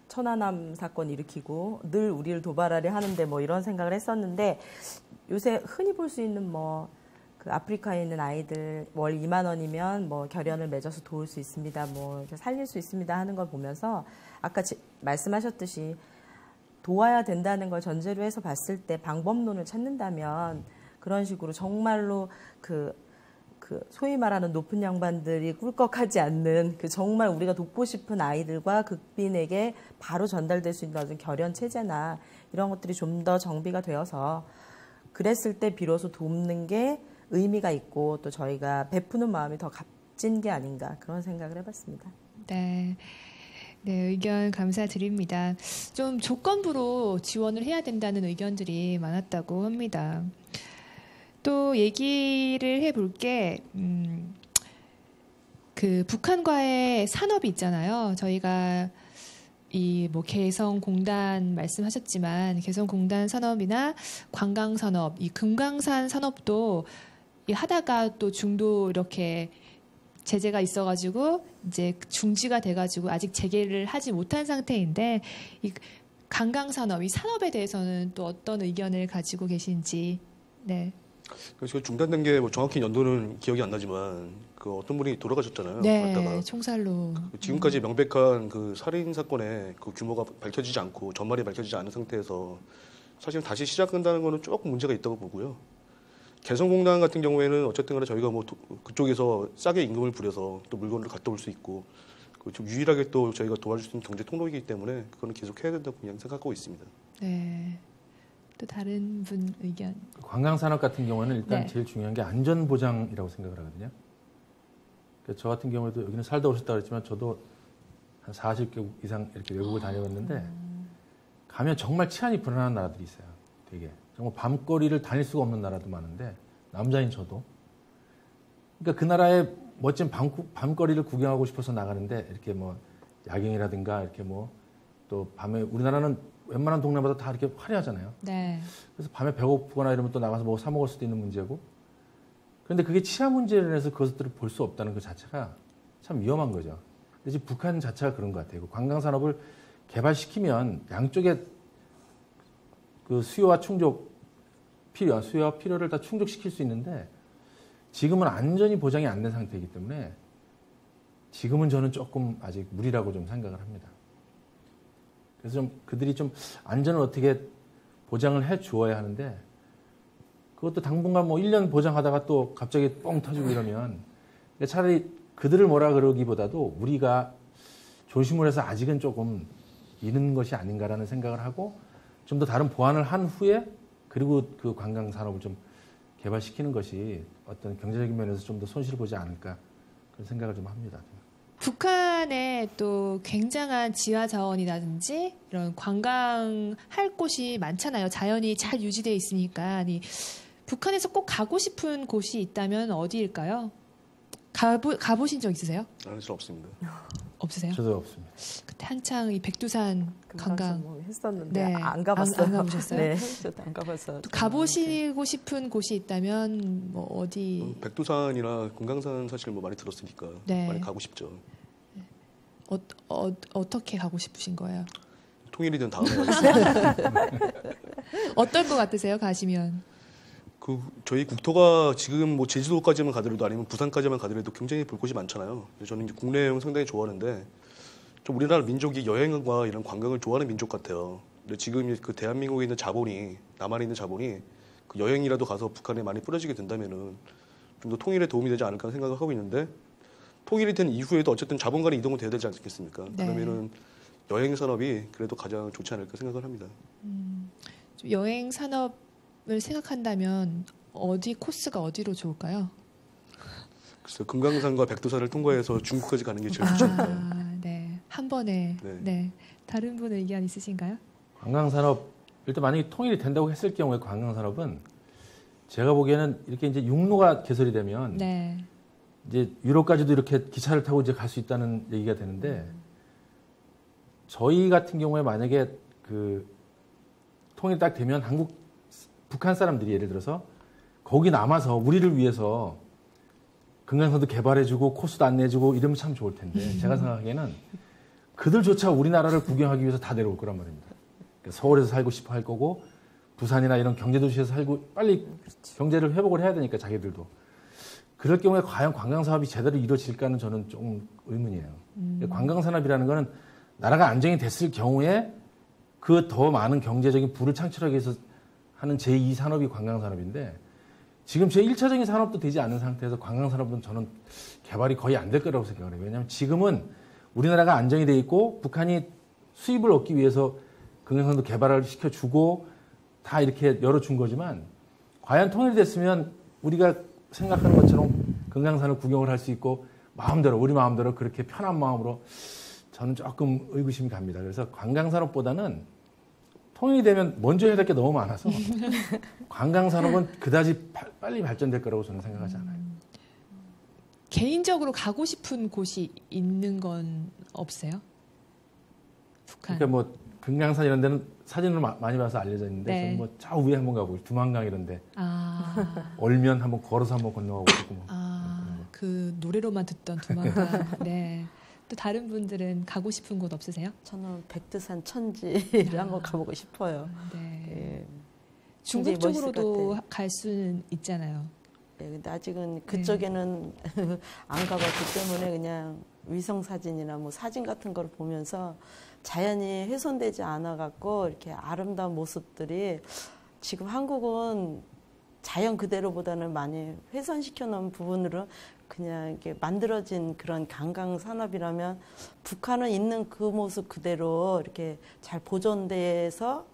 천안함 사건 일으키고 늘 우리를 도발하려 하는데 뭐 이런 생각을 했었는데 요새 흔히 볼 수 있는 뭐 그 아프리카에 있는 아이들 월 2만 원이면 뭐 결연을 맺어서 도울 수 있습니다. 뭐 이렇게 살릴 수 있습니다 하는 걸 보면서 아까 말씀하셨듯이 도와야 된다는 걸 전제로 해서 봤을 때 방법론을 찾는다면 그런 식으로 정말로 그 소위 말하는 높은 양반들이 꿀꺽하지 않는 그 정말 우리가 돕고 싶은 아이들과 극빈에게 바로 전달될 수 있는 어떤 결연 체제나 이런 것들이 좀 더 정비가 되어서 그랬을 때 비로소 돕는 게 의미가 있고 또 저희가 베푸는 마음이 더 값진 게 아닌가 그런 생각을 해봤습니다. 네. 네, 의견 감사드립니다. 좀 조건부로 지원을 해야 된다는 의견들이 많았다고 합니다. 또 얘기를 해볼 게, 그 북한과의 산업이 있잖아요. 저희가 이 뭐 개성공단 말씀하셨지만 개성공단 산업이나 관광산업, 이 금강산 산업도 이 하다가 또 중도 이렇게 제재가 있어가지고 이제 중지가 돼가지고 아직 재개를 하지 못한 상태인데 이 관광산업, 이 산업에 대해서는 또 어떤 의견을 가지고 계신지. 네. 그래서 중단된 게 뭐 정확히 연도는 기억이 안 나지만 그 어떤 분이 돌아가셨잖아요. 네, 갔다가. 총살로. 지금까지 명백한 그 살인 사건의 그 규모가 밝혀지지 않고 전말이 밝혀지지 않은 상태에서 사실 다시 시작한다는 거는 조금 문제가 있다고 보고요. 개성공단 같은 경우에는 어쨌든 간에 저희가 뭐 그쪽에서 싸게 임금을 부려서 또 물건을 갖다 올 수 있고 좀 유일하게 또 저희가 도와줄 수 있는 경제 통로이기 때문에 그거는 계속 해야 된다고 그냥 생각하고 있습니다. 네. 또 다른 분 의견. 관광산업 같은 경우는 일단 네. 제일 중요한 게 안전보장이라고 생각을 하거든요. 그러니까 저 같은 경우에도 여기는 살다 오셨다고 했지만 저도 한 40개국 이상 이렇게 외국을 다녀봤는데 가면 정말 치안이 불안한 나라들이 있어요. 되게. 정말 밤거리를 다닐 수가 없는 나라도 많은데 남자인 저도. 그러니까 그 나라의 멋진 밤거리를 구경하고 싶어서 나가는데 이렇게 뭐 야경이라든가 이렇게 뭐 또 밤에 우리나라는 웬만한 동네마다 다 이렇게 화려하잖아요. 네. 그래서 밤에 배고프거나 이러면 또 나가서 뭐 사 먹을 수도 있는 문제고. 그런데 그게 치안 문제로 인해서 그것들을 볼 수 없다는 그 자체가 참 위험한 거죠. 근데 지금 북한 자체가 그런 것 같아요. 관광산업을 개발시키면 양쪽에 그 수요와 필요를 다 충족시킬 수 있는데 지금은 안전이 보장이 안 된 상태이기 때문에 지금은 저는 조금 아직 무리라고 좀 생각을 합니다. 그래서 좀 그들이 좀 안전을 어떻게 보장을 해 주어야 하는데 그것도 당분간 뭐 1년 보장하다가 또 갑자기 뻥 터지고 이러면 차라리 그들을 뭐라 그러기보다도 우리가 조심을 해서 아직은 조금 이른 것이 아닌가라는 생각을 하고 좀 더 다른 보완을 한 후에 그리고 그 관광산업을 좀 개발시키는 것이 어떤 경제적인 면에서 좀 더 손실을 보지 않을까 그런 생각을 좀 합니다. 북한에 또 굉장한 지하 자원이라든지 이런 관광할 곳이 많잖아요. 자연이 잘 유지되어 있으니까. 아니, 북한에서 꼭 가고 싶은 곳이 있다면 어디일까요? 가보신 적 있으세요? 아닐 수 없습니다. 없으세요? 저도 없습니다. 그때 한창 이 백두산 관광 뭐 했었는데 네. 안 가봤어요. 안 가보셨어요? 네, 저도 안 가봤어요. 또 가보시고 싶은 곳이 있다면 뭐 어디? 백두산이나 금강산 사실 뭐 많이 들었으니까 네. 많이 가고 싶죠. 어떻게 가고 싶으신 거예요? 통일이든 다음에 가겠습니다. 어떨 것 같으세요? 가시면? 저희 국토가 지금 뭐 제주도까지만 가더라도 아니면 부산까지만 가더라도 굉장히 볼 곳이 많잖아요. 저는 이제 국내 여행 상당히 좋아하는데 좀 우리나라 민족이 여행과 이런 관광을 좋아하는 민족 같아요. 근데 지금 그 대한민국에 있는 자본이 남한에 있는 자본이 그 여행이라도 가서 북한에 많이 뿌려지게 된다면은 좀 더 통일에 도움이 되지 않을까 생각을 하고 있는데 통일이 된 이후에도 어쨌든 자본 간의 이동은 돼야 되지 않겠습니까? 네. 그러면은 여행 산업이 그래도 가장 좋지 않을까 생각을 합니다. 좀 여행 산업을 생각한다면 어디 코스가 어디로 좋을까요? 그래서 금강산과 백두산을 통과해서 중국까지 가는 게 제일 좋지 않을까요? 네. 한 번에. 네. 네. 다른 분 의견 있으신가요? 관광산업 일단 만약에 통일이 된다고 했을 경우에 관광산업은 제가 보기에는 이렇게 이제 육로가 개설이 되면 네. 이제 유럽까지도 이렇게 기차를 타고 이제 갈 수 있다는 얘기가 되는데 저희 같은 경우에 만약에 그 통일이 딱 되면 북한 사람들이 예를 들어서 거기 남아서 우리를 위해서 금강산도 개발해주고 코스도 안내해주고 이러면 참 좋을 텐데 제가 생각하기에는 그들조차 우리나라를 구경하기 위해서 다 내려올 거란 말입니다. 그러니까 서울에서 살고 싶어 할 거고 부산이나 이런 경제도시에서 살고 빨리 경제를 회복을 해야 되니까 자기들도. 그럴 경우에 과연 관광사업이 제대로 이루어질까는 저는 좀 의문이에요. 관광산업이라는 거는 나라가 안정이 됐을 경우에 그 더 많은 경제적인 부를 창출하기 위해서 하는 제2산업이 관광산업인데 지금 제1차적인 산업도 되지 않은 상태에서 관광산업은 저는 개발이 거의 안 될 거라고 생각을 해요. 왜냐하면 지금은 우리나라가 안정이 돼 있고 북한이 수입을 얻기 위해서 금강산도 개발을 시켜주고 다 이렇게 열어준 거지만 과연 통일이 됐으면 우리가 생각하는 것처럼 금강산을 구경을 할 수 있고 마음대로 우리 마음대로 그렇게 편한 마음으로 저는 조금 의구심이 갑니다. 그래서 관광산업보다는 통일이 되면 먼저 해야 될 게 너무 많아서 관광산업은 그다지 빨리 발전될 거라고 저는 생각하지 않아요. 개인적으로 가고 싶은 곳이 있는 건 없어요? 북한. 그러니까 뭐 금강산 이런 데는 사진으로 많이 봐서 알려져 있는데 네. 저는 뭐 저 위에 한번 가고 두만강 이런 데 아, 얼면 한번 걸어서 한번 건너가고 싶고 뭐. 그 노래로만 듣던 두만강. 네. 또 다른 분들은 가고 싶은 곳 없으세요? 저는 백두산 천지를 한번 가보고 싶어요. 네. 예. 중국 굉장히 멋있을 쪽으로도 것 같아요. 갈 수는 있잖아요. 예, 근데 아직은 그쪽에는 안 가봤기 때문에 그냥 위성 사진이나 뭐 사진 같은 걸 보면서 자연이 훼손되지 않아 갖고 이렇게 아름다운 모습들이 지금 한국은 자연 그대로보다는 많이 훼손시켜 놓은 부분으로 그냥 이렇게 만들어진 그런 관광 산업이라면 북한은 있는 그 모습 그대로 이렇게 잘 보존돼서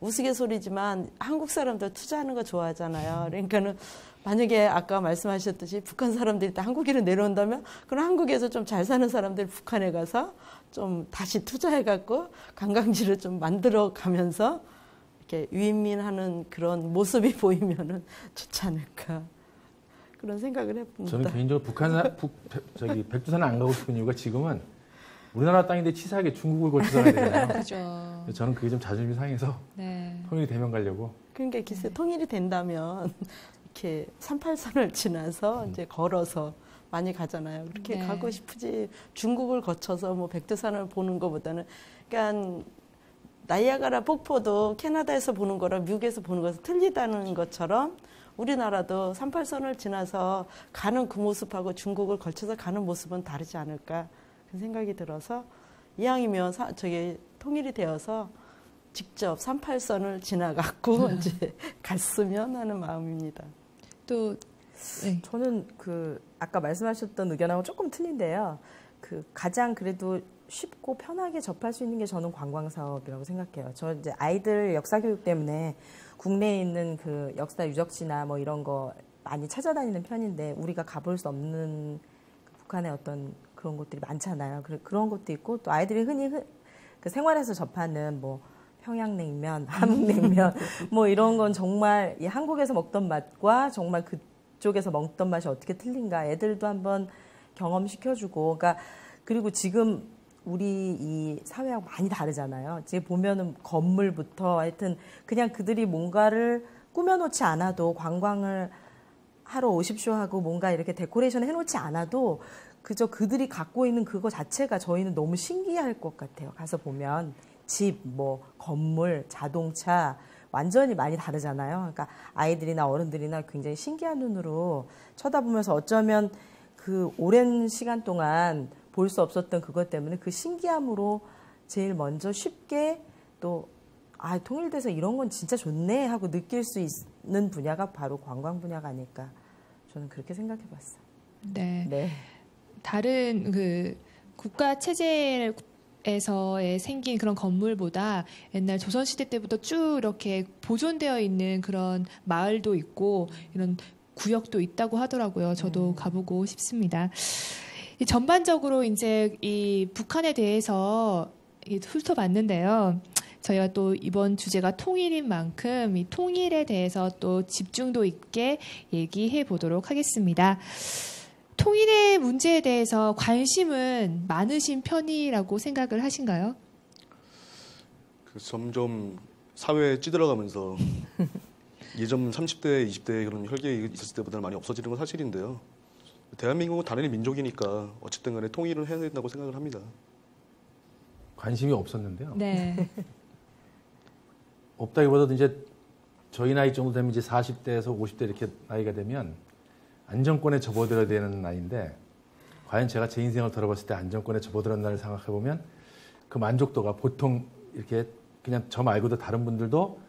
우스갯소리지만 한국 사람들 투자하는 거 좋아하잖아요. 그러니까는 만약에 아까 말씀하셨듯이 북한 사람들이 다 한국으로 내려온다면 그럼 한국에서 좀 잘 사는 사람들이 북한에 가서 좀 다시 투자해갖고 관광지를 좀 만들어 가면서 이렇게 유인민하는 그런 모습이 보이면은 좋지 않을까 그런 생각을 해봅니다. 저는 개인적으로 백두산을 안 가고 싶은 이유가 지금은 우리나라 땅인데 치사하게 중국을 거쳐서 가야 되잖아요. 그죠. 저는 그게 좀 자존심이 상해서 네. 통일이 되면 가려고. 그러니까 글쎄 통일이 된다면 이렇게 38선을 지나서 이제 걸어서 많이 가잖아요. 그렇게 네. 가고 싶으지 중국을 거쳐서 뭐 백두산을 보는 것보다는 그러니까 나이아가라 폭포도 캐나다에서 보는 거랑 미국에서 보는 것은 틀리다는 것처럼 우리나라도 38선을 지나서 가는 그 모습하고 중국을 걸쳐서 가는 모습은 다르지 않을까 그런 생각이 들어서 이왕이면 저기 통일이 되어서 직접 38선을 지나갖고 이제 갔으면 하는 마음입니다. 또 네. 저는 그 아까 말씀하셨던 의견하고 조금 틀린데요. 그 가장 그래도 쉽고 편하게 접할 수 있는 게 저는 관광 사업이라고 생각해요. 저 이제 아이들 역사 교육 때문에 국내에 있는 그 역사 유적지나 뭐 이런 거 많이 찾아다니는 편인데 우리가 가볼 수 없는 북한의 어떤 그런 곳들이 많잖아요. 그런 것도 있고 또 아이들이 흔히 그 생활에서 접하는 뭐 평양냉면, 함흥냉면 뭐 이런 건 정말 이 한국에서 먹던 맛과 정말 그쪽에서 먹던 맛이 어떻게 틀린가 애들도 한번 경험시켜주고 그러니까 그리고 지금 우리 이 사회하고 많이 다르잖아요. 지금 보면은 건물부터 하여튼 그냥 그들이 뭔가를 꾸며놓지 않아도 관광을 하러 오십시오 하고 뭔가 이렇게 데코레이션 해놓지 않아도 그저 그들이 갖고 있는 그거 자체가 저희는 너무 신기할 것 같아요. 가서 보면 집, 뭐 건물, 자동차 완전히 많이 다르잖아요. 그러니까 아이들이나 어른들이나 굉장히 신기한 눈으로 쳐다보면서 어쩌면 그 오랜 시간 동안 볼 수 없었던 그것 때문에 그 신기함으로 제일 먼저 쉽게 또 통일돼서 이런 건 진짜 좋네 하고 느낄 수 있는 분야가 바로 관광 분야가 아닐까 저는 그렇게 생각해 봤어요. 네. 네. 다른 그 국가 체제에서의 생긴 그런 건물보다 옛날 조선시대 때부터 쭉 이렇게 보존되어 있는 그런 마을도 있고 이런 구역도 있다고 하더라고요. 저도 가보고 싶습니다. 전반적으로 이제 이 북한에 대해서 훑어봤는데요. 저희가 또 이번 주제가 통일인 만큼 이 통일에 대해서 또 집중도 있게 얘기해 보도록 하겠습니다. 통일의 문제에 대해서 관심은 많으신 편이라고 생각을 하신가요? 점점 사회에 찌들어가면서 예전 30대, 20대 그런 혈기가 있었을 때보다는 많이 없어지는 건 사실인데요. 대한민국은 단일 민족이니까 어쨌든 간에 통일을 해야 된다고 생각을 합니다. 관심이 없었는데요. 네. 없다기보다도 이제 저희 나이 정도 되면 이제 40대에서 50대 이렇게 나이가 되면 안정권에 접어들어야 되는 나이인데 과연 제가 제 인생을 돌아봤을 때 안정권에 접어들었나를 생각해 보면 그 만족도가 보통 이렇게 그냥 저 말고도 다른 분들도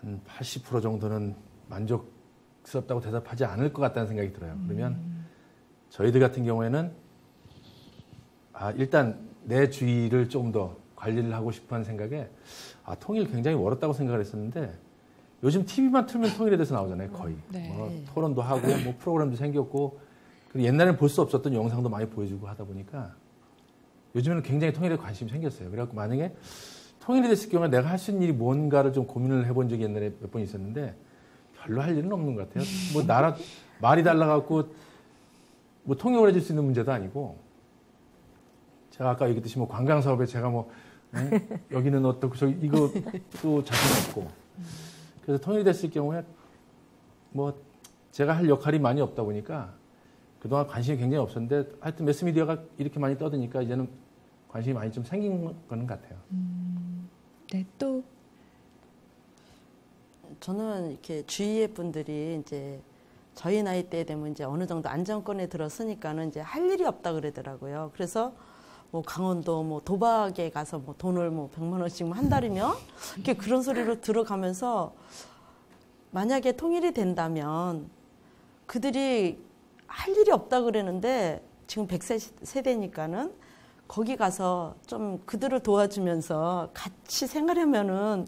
한 80% 정도는 만족스럽다고 대답하지 않을 것 같다는 생각이 들어요. 그러면 저희들 같은 경우에는 일단 내 주의를 좀 더 관리를 하고 싶어하는 생각에 통일 굉장히 멀었다고 생각을 했었는데 요즘 TV만 틀면 통일에 대해서 나오잖아요. 거의. 네. 토론도 하고 뭐 프로그램도 생겼고 그리고 옛날에는 볼 수 없었던 영상도 많이 보여주고 하다 보니까 요즘에는 굉장히 통일에 관심이 생겼어요. 그래갖고 만약에 통일이 됐을 경우에 내가 할 수 있는 일이 뭔가를 좀 고민을 해본 적이 옛날에 몇 번 있었는데 별로 할 일은 없는 것 같아요. 뭐 나라 말이 달라갖고 뭐 통역을 해줄 수 있는 문제도 아니고 제가 아까 얘기했듯이 뭐 관광 사업에 제가 뭐 여기는 어떻고 저기 이것도 자신 없고 그래서 통일이 됐을 경우에 뭐 제가 할 역할이 많이 없다 보니까 그동안 관심이 굉장히 없었는데 하여튼 매스미디어가 이렇게 많이 떠드니까 이제는 관심이 많이 좀 생긴 거는 같아요. 네, 또 저는 이렇게 주위의 분들이 이제 저희 나이 때 되면 이제 어느 정도 안정권에 들었으니까는 이제 할 일이 없다 그러더라고요. 그래서 뭐 강원도 뭐 도박에 가서 뭐 돈을 뭐 100만 원씩 한 달이면 이렇게 그런 소리로 들어가면서 만약에 통일이 된다면 그들이 할 일이 없다 그러는데 지금 100세 세대니까는 거기 가서 좀 그들을 도와주면서 같이 생활하면은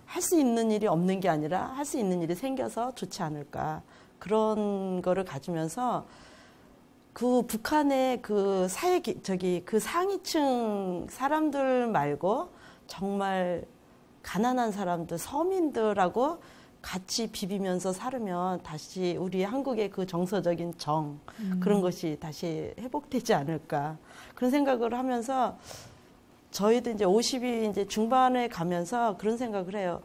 할 수 있는 일이 없는 게 아니라 할 수 있는 일이 생겨서 좋지 않을까. 그런 거를 가지면서 그 북한의 그 그 상위층 사람들 말고 정말 가난한 사람들, 서민들하고 같이 비비면서 살으면 다시 우리 한국의 그 정서적인 그런 것이 다시 회복되지 않을까. 그런 생각을 하면서 저희도 이제 50이 이제 중반에 가면서 그런 생각을 해요.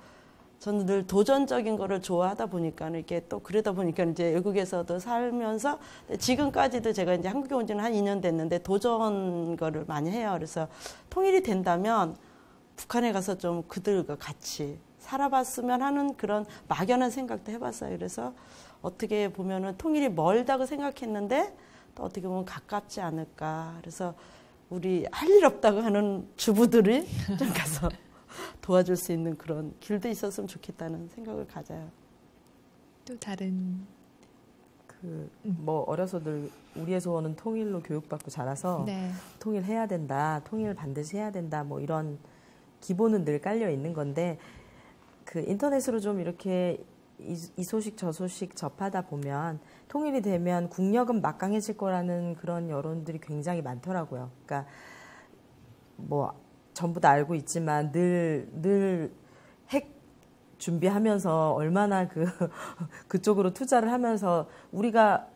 저는 늘 도전적인 거를 좋아하다 보니까 이렇게 또 그러다 보니까 이제 외국에서도 살면서 지금까지도 제가 이제 한국에 온 지는 한 2년 됐는데 도전 거를 많이 해요. 그래서 통일이 된다면 북한에 가서 좀 그들과 같이 살아봤으면 하는 그런 막연한 생각도 해봤어요. 그래서 어떻게 보면은 통일이 멀다고 생각했는데 또 어떻게 보면 가깝지 않을까. 그래서 우리 할 일 없다고 하는 주부들이 좀 가서 도와줄 수 있는 그런 길도 있었으면 좋겠다는 생각을 가져요. 또 다른 뭐 어려서 늘 우리의 소원은 통일로 교육받고 자라서 네. 통일해야 된다, 통일 반드시 해야 된다, 뭐 이런 기본은 늘 깔려 있는 건데 그 인터넷으로 좀 이렇게 이 소식 저 소식 접하다 보면 통일이 되면 국력은 막강해질 거라는 그런 여론들이 굉장히 많더라고요. 그러니까 뭐 전부 다 알고 있지만 늘 핵 준비하면서 얼마나 그쪽으로 투자를 하면서 우리가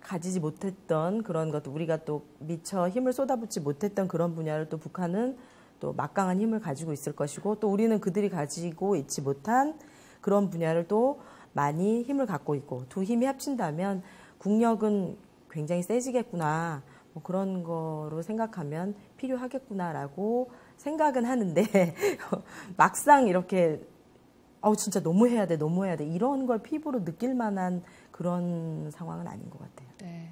가지지 못했던 그런 것도 우리가 또 미처 힘을 쏟아붓지 못했던 그런 분야를 또 북한은 또 막강한 힘을 가지고 있을 것이고 또 우리는 그들이 가지고 있지 못한 그런 분야를 또 많이 힘을 갖고 있고 두 힘이 합친다면 국력은 굉장히 세지겠구나 뭐 그런 거로 생각하면 필요하겠구나라고 생각은 하는데 막상 이렇게 진짜 너무 해야 돼 이런 걸 피부로 느낄 만한 그런 상황은 아닌 것 같아요. 네.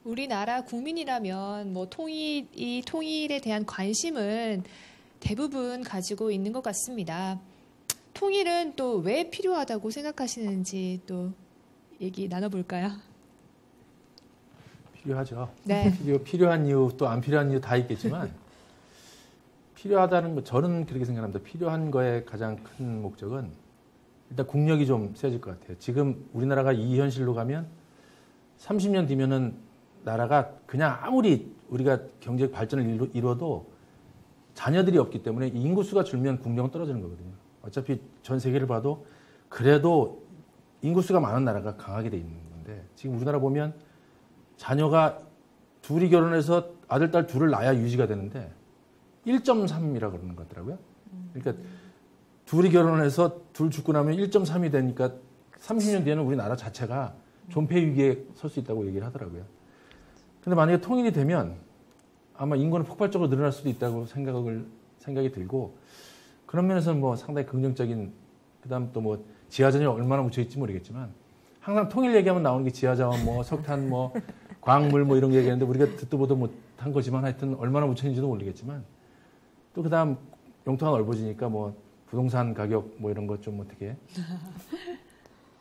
우리나라 국민이라면 뭐 통일에 대한 관심은 대부분 가지고 있는 것 같습니다. 통일은 또 왜 필요하다고 생각하시는지 또 얘기 나눠볼까요? 필요하죠. 네. 필요한 이유 또 안 필요한 이유 다 있겠지만 필요하다는 거 저는 그렇게 생각합니다. 필요한 거의 가장 큰 목적은 일단 국력이 좀 세질 것 같아요. 지금 우리나라가 이 현실로 가면 30년 뒤면은 나라가 그냥 아무리 우리가 경제 발전을 이루어도 자녀들이 없기 때문에 인구수가 줄면 국력은 떨어지는 거거든요. 어차피 전 세계를 봐도 그래도 인구수가 많은 나라가 강하게 돼 있는 건데 지금 우리나라 보면 자녀가 둘이 결혼해서 아들, 딸 둘을 낳아야 유지가 되는데 1.3이라고 그러는 것 같더라고요. 그러니까 둘이 결혼해서 둘 죽고 나면 1.3이 되니까 30년 뒤에는 우리나라 자체가 존폐 위기에 설 수 있다고 얘기를 하더라고요. 근데 만약에 통일이 되면 아마 인구는 폭발적으로 늘어날 수도 있다고 생각이 들고 그런 면에서는 뭐 상당히 긍정적인 그다음 또 뭐 지하자원이 얼마나 묻혀있지 모르겠지만 항상 통일 얘기하면 나오는 게 지하자원 뭐 석탄 뭐 광물 뭐 이런 거 얘기하는데 우리가 듣도 보도 못한 거지만 하여튼 얼마나 묻혀있는지도 모르겠지만 또 그다음 영토가 넓어지니까 뭐 부동산 가격 뭐 이런 것 좀 어떻게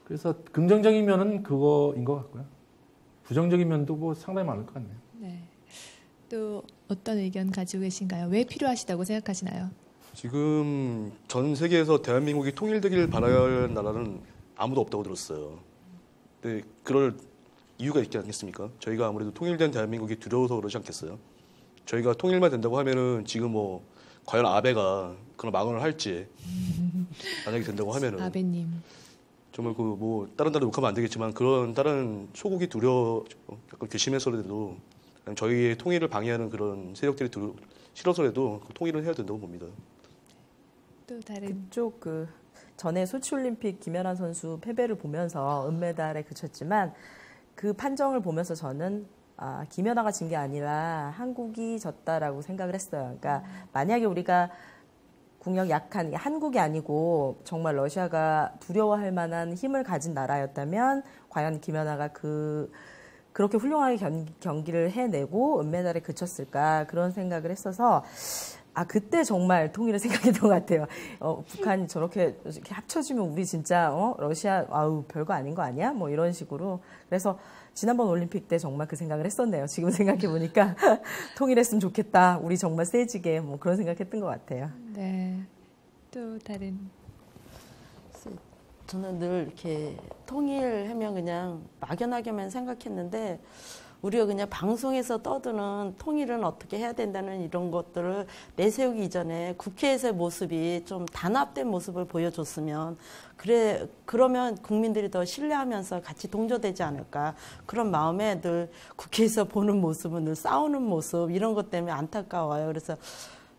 그래서 긍정적인 면은 그거인 것 같고요. 부정적인 면도 뭐 상당히 많을 것 같네요. 네. 또 어떤 의견 가지고 계신가요? 왜 필요하시다고 생각하시나요? 지금 전 세계에서 대한민국이 통일되길 바라는 나라는 아무도 없다고 들었어요. 근데 그럴 이유가 있지 않겠습니까? 저희가 아무래도 통일된 대한민국이 두려워서 그러지 않겠어요? 저희가 통일만 된다고 하면은 지금 뭐 과연 아베가 그런 망언을 할지 만약에 된다고 하면은 아베님. 정말 그 뭐 다른 나라 욕하면 안 되겠지만 그런 다른 소국이 약간 괘씸해서라도 저희의 통일을 방해하는 그런 세력들이 싫어서라도 통일을 해야 된다고 봅니다. 또 다른 그쪽 그 전에 소치올림픽 김연아 선수 패배를 보면서 은메달에 그쳤지만 그 판정을 보면서 저는 김연아가 진 게 아니라 한국이 졌다라고 생각을 했어요. 그러니까 만약에 우리가 국력 약한 한국이 아니고 정말 러시아가 두려워할 만한 힘을 가진 나라였다면 과연 김연아가 그렇게 훌륭하게 경기를 해내고 은메달에 그쳤을까 그런 생각을 했어서 그때 정말 통일을 생각했던 것 같아요. 북한이 저렇게 이렇게 합쳐지면 우리 진짜 러시아 별거 아닌 거 아니야? 뭐 이런 식으로. 그래서 지난번 올림픽 때 정말 그 생각을 했었네요. 지금 생각해 보니까 통일했으면 좋겠다. 우리 정말 세지게 뭐 그런 생각했던 것 같아요. 네. 또 다른 저는 늘 이렇게 통일하면 그냥 막연하게만 생각했는데 우리가 그냥 방송에서 떠드는 통일은 어떻게 해야 된다는 이런 것들을 내세우기 이전에 국회에서의 모습이 좀 단합된 모습을 보여줬으면 그러면 국민들이 더 신뢰하면서 같이 동조되지 않을까 그런 마음에 늘 국회에서 보는 모습은 늘 싸우는 모습 이런 것 때문에 안타까워요. 그래서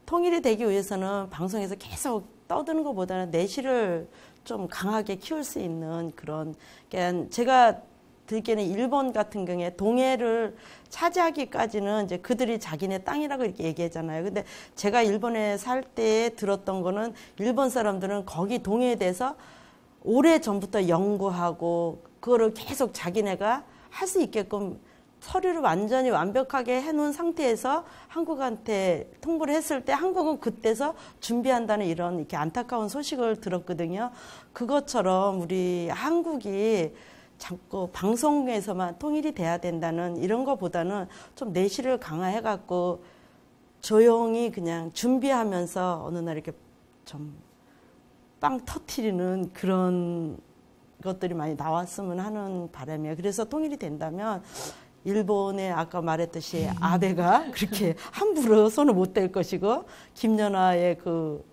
통일이 되기 위해서는 방송에서 계속 떠드는 것보다는 내실을 좀 강하게 키울 수 있는 그런 그러니까 제가 들기에는 일본 같은 경우에 동해를 차지하기까지는 이제 그들이 자기네 땅이라고 이렇게 얘기하잖아요. 근데 제가 일본에 살 때 들었던 거는 일본 사람들은 거기 동해에 대해서 오래 전부터 연구하고 그거를 계속 자기네가 할 수 있게끔 서류를 완전히 완벽하게 해놓은 상태에서 한국한테 통보를 했을 때 한국은 그때서 준비한다는 이런 이렇게 안타까운 소식을 들었거든요. 그것처럼 우리 한국이 자꾸 방송에서만 통일이 돼야 된다는 이런 것보다는 좀 내실을 강화해갖고 조용히 그냥 준비하면서 어느 날 이렇게 좀 빵 터트리는 그런 것들이 많이 나왔으면 하는 바람이에요. 그래서 통일이 된다면 일본의 아까 말했듯이 아베가 그렇게 함부로 손을 못 댈 것이고 김연아의 그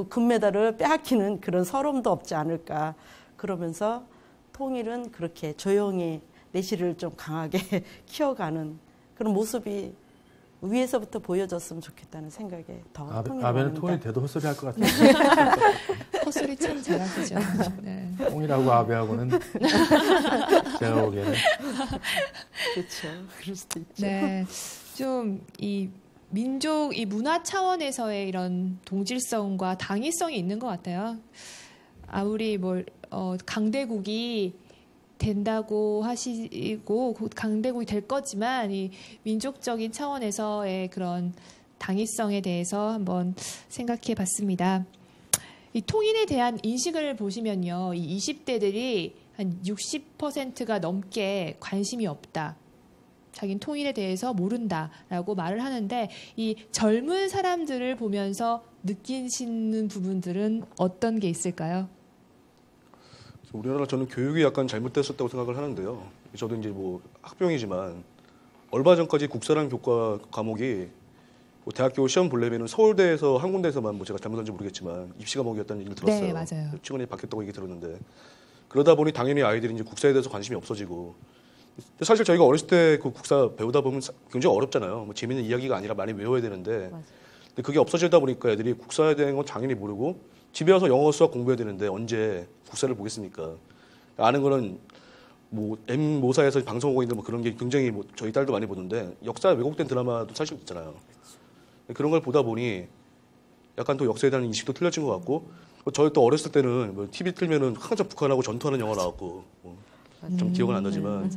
금메달을 빼앗기는 그런 서름도 없지 않을까. 그러면서 통일은 그렇게 조용히 내실을 좀 강하게 키워가는 그런 모습이 위에서부터 보여줬으면 좋겠다는 생각에 더 아베는 통일 돼도 헛소리 할 것 같아요. 헛소리 참 잘하시죠. 네. 통일하고 아베하고는 제가 보기에는 그렇죠. 그럴 수도 있죠. 네. 좀 이 민족, 이 문화 차원에서의 이런 동질성과 당위성이 있는 것 같아요. 아무리 강대국이 된다고 하시고 곧 강대국이 될 거지만 이 민족적인 차원에서의 그런 당위성에 대해서 한번 생각해 봤습니다. 이 통일에 대한 인식을 보시면요. 이 20대들이 한 60%가 넘게 관심이 없다. 자기는 통일에 대해서 모른다라고 말을 하는데 이 젊은 사람들을 보면서 느끼시는 부분들은 어떤 게 있을까요? 우리나라 저는 교육이 약간 잘못됐었다고 생각을 하는데요. 저도 이제 뭐 학부형이지만 얼마 전까지 국사랑 교과 과목이 뭐 대학교 시험 보려면은 서울대에서 한 군데에서만 뭐 제가 잘못한지 모르겠지만 입시 과목이었다는 얘기를 들었어요. 네, 맞아요. 최근에 바뀌었다고 얘기 들었는데 그러다 보니 당연히 아이들이 이제 국사에 대해서 관심이 없어지고 사실 저희가 어렸을 때 그 국사 배우다 보면 굉장히 어렵잖아요. 뭐 재밌는 이야기가 아니라 많이 외워야 되는데 근데 그게 없어지다 보니까 애들이 국사에 대한 건 당연히 모르고 집에 와서 영어 수학 공부해야 되는데 언제 국사를 보겠습니까? 아는 거는 뭐 M모사에서 방송하고 있는 뭐 그런 게 굉장히 뭐 저희 딸도 많이 보는데 역사 왜곡된 드라마도 사실 있잖아요. 그런 걸 보다 보니 약간 또 역사에 대한 인식도 틀려진 것 같고 저희 또 어렸을 때는 뭐 TV 틀면은 항상 북한하고 전투하는 영화 나왔고 좀 기억은 안 나지만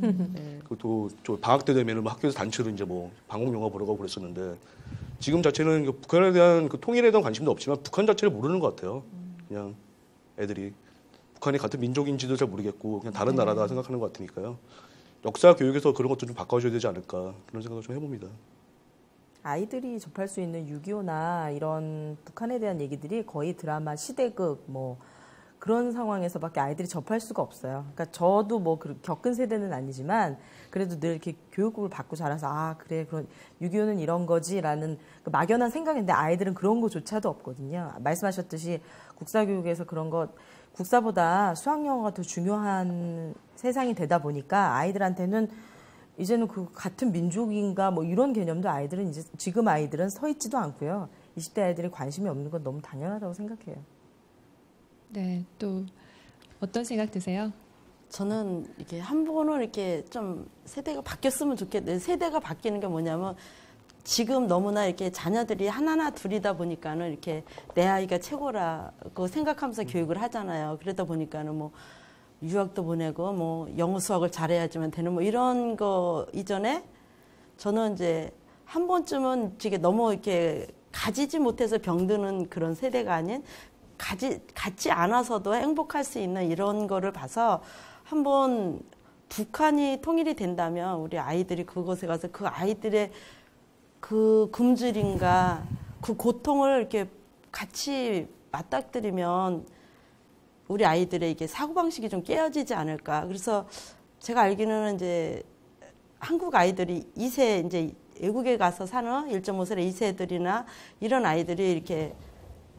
그것도 저 방학 때 되면은 뭐 학교에서 단체로 이제 뭐 방공 영화 보러 가고 그랬었는데 지금 자체는 그 북한에 대한 그 통일에 대한 관심도 없지만 북한 자체를 모르는 것 같아요. 그냥 애들이 북한이 같은 민족인지도 잘 모르겠고 그냥 다른 나라다 생각하는 것 같으니까요. 역사 교육에서 그런 것도 좀 바꿔줘야 되지 않을까 그런 생각을 좀 해봅니다. 아이들이 접할 수 있는 6.25나 이런 북한에 대한 얘기들이 거의 드라마, 시대극 뭐 그런 상황에서밖에 아이들이 접할 수가 없어요. 그러니까 저도 뭐 겪은 세대는 아니지만 그래도 늘 이렇게 교육을 받고 자라서 아 그래 그런 6.25는 이런 거지라는 그 막연한 생각인데 아이들은 그런 거조차도 없거든요. 말씀하셨듯이 국사교육에서 그런 것 국사보다 수학 영어가 더 중요한 세상이 되다 보니까 아이들한테는 이제는 그 같은 민족인가 뭐 이런 개념도 아이들은 이제 지금 아이들은 서 있지도 않고요. 20대 아이들이 관심이 없는 건 너무 당연하다고 생각해요. 네, 또 어떤 생각 드세요? 저는 이렇게 한 번은 이렇게 좀 세대가 바뀌었으면 좋겠는데 세대가 바뀌는 게 뭐냐면 지금 너무나 이렇게 자녀들이 하나나 둘이다 보니까는 이렇게 내 아이가 최고라고 생각하면서 교육을 하잖아요. 그러다 보니까는 뭐 유학도 보내고 뭐 영어 수학을 잘해야지만 되는 뭐 이런 거 이전에 저는 이제 한 번쯤은 이게 너무 이렇게 가지지 못해서 병드는 그런 세대가 아닌 갖지 않아서도 행복할 수 있는 이런 거를 봐서 한번 북한이 통일이 된다면 우리 아이들이 그곳에 가서 그 아이들의 그 굶주림과 그 고통을 이렇게 같이 맞닥뜨리면 우리 아이들의 이게 사고방식이 좀 깨어지지 않을까. 그래서 제가 알기로는 이제 한국 아이들이 2세 이제 외국에 가서 사는 1.5세 2세들이나 이런 아이들이 이렇게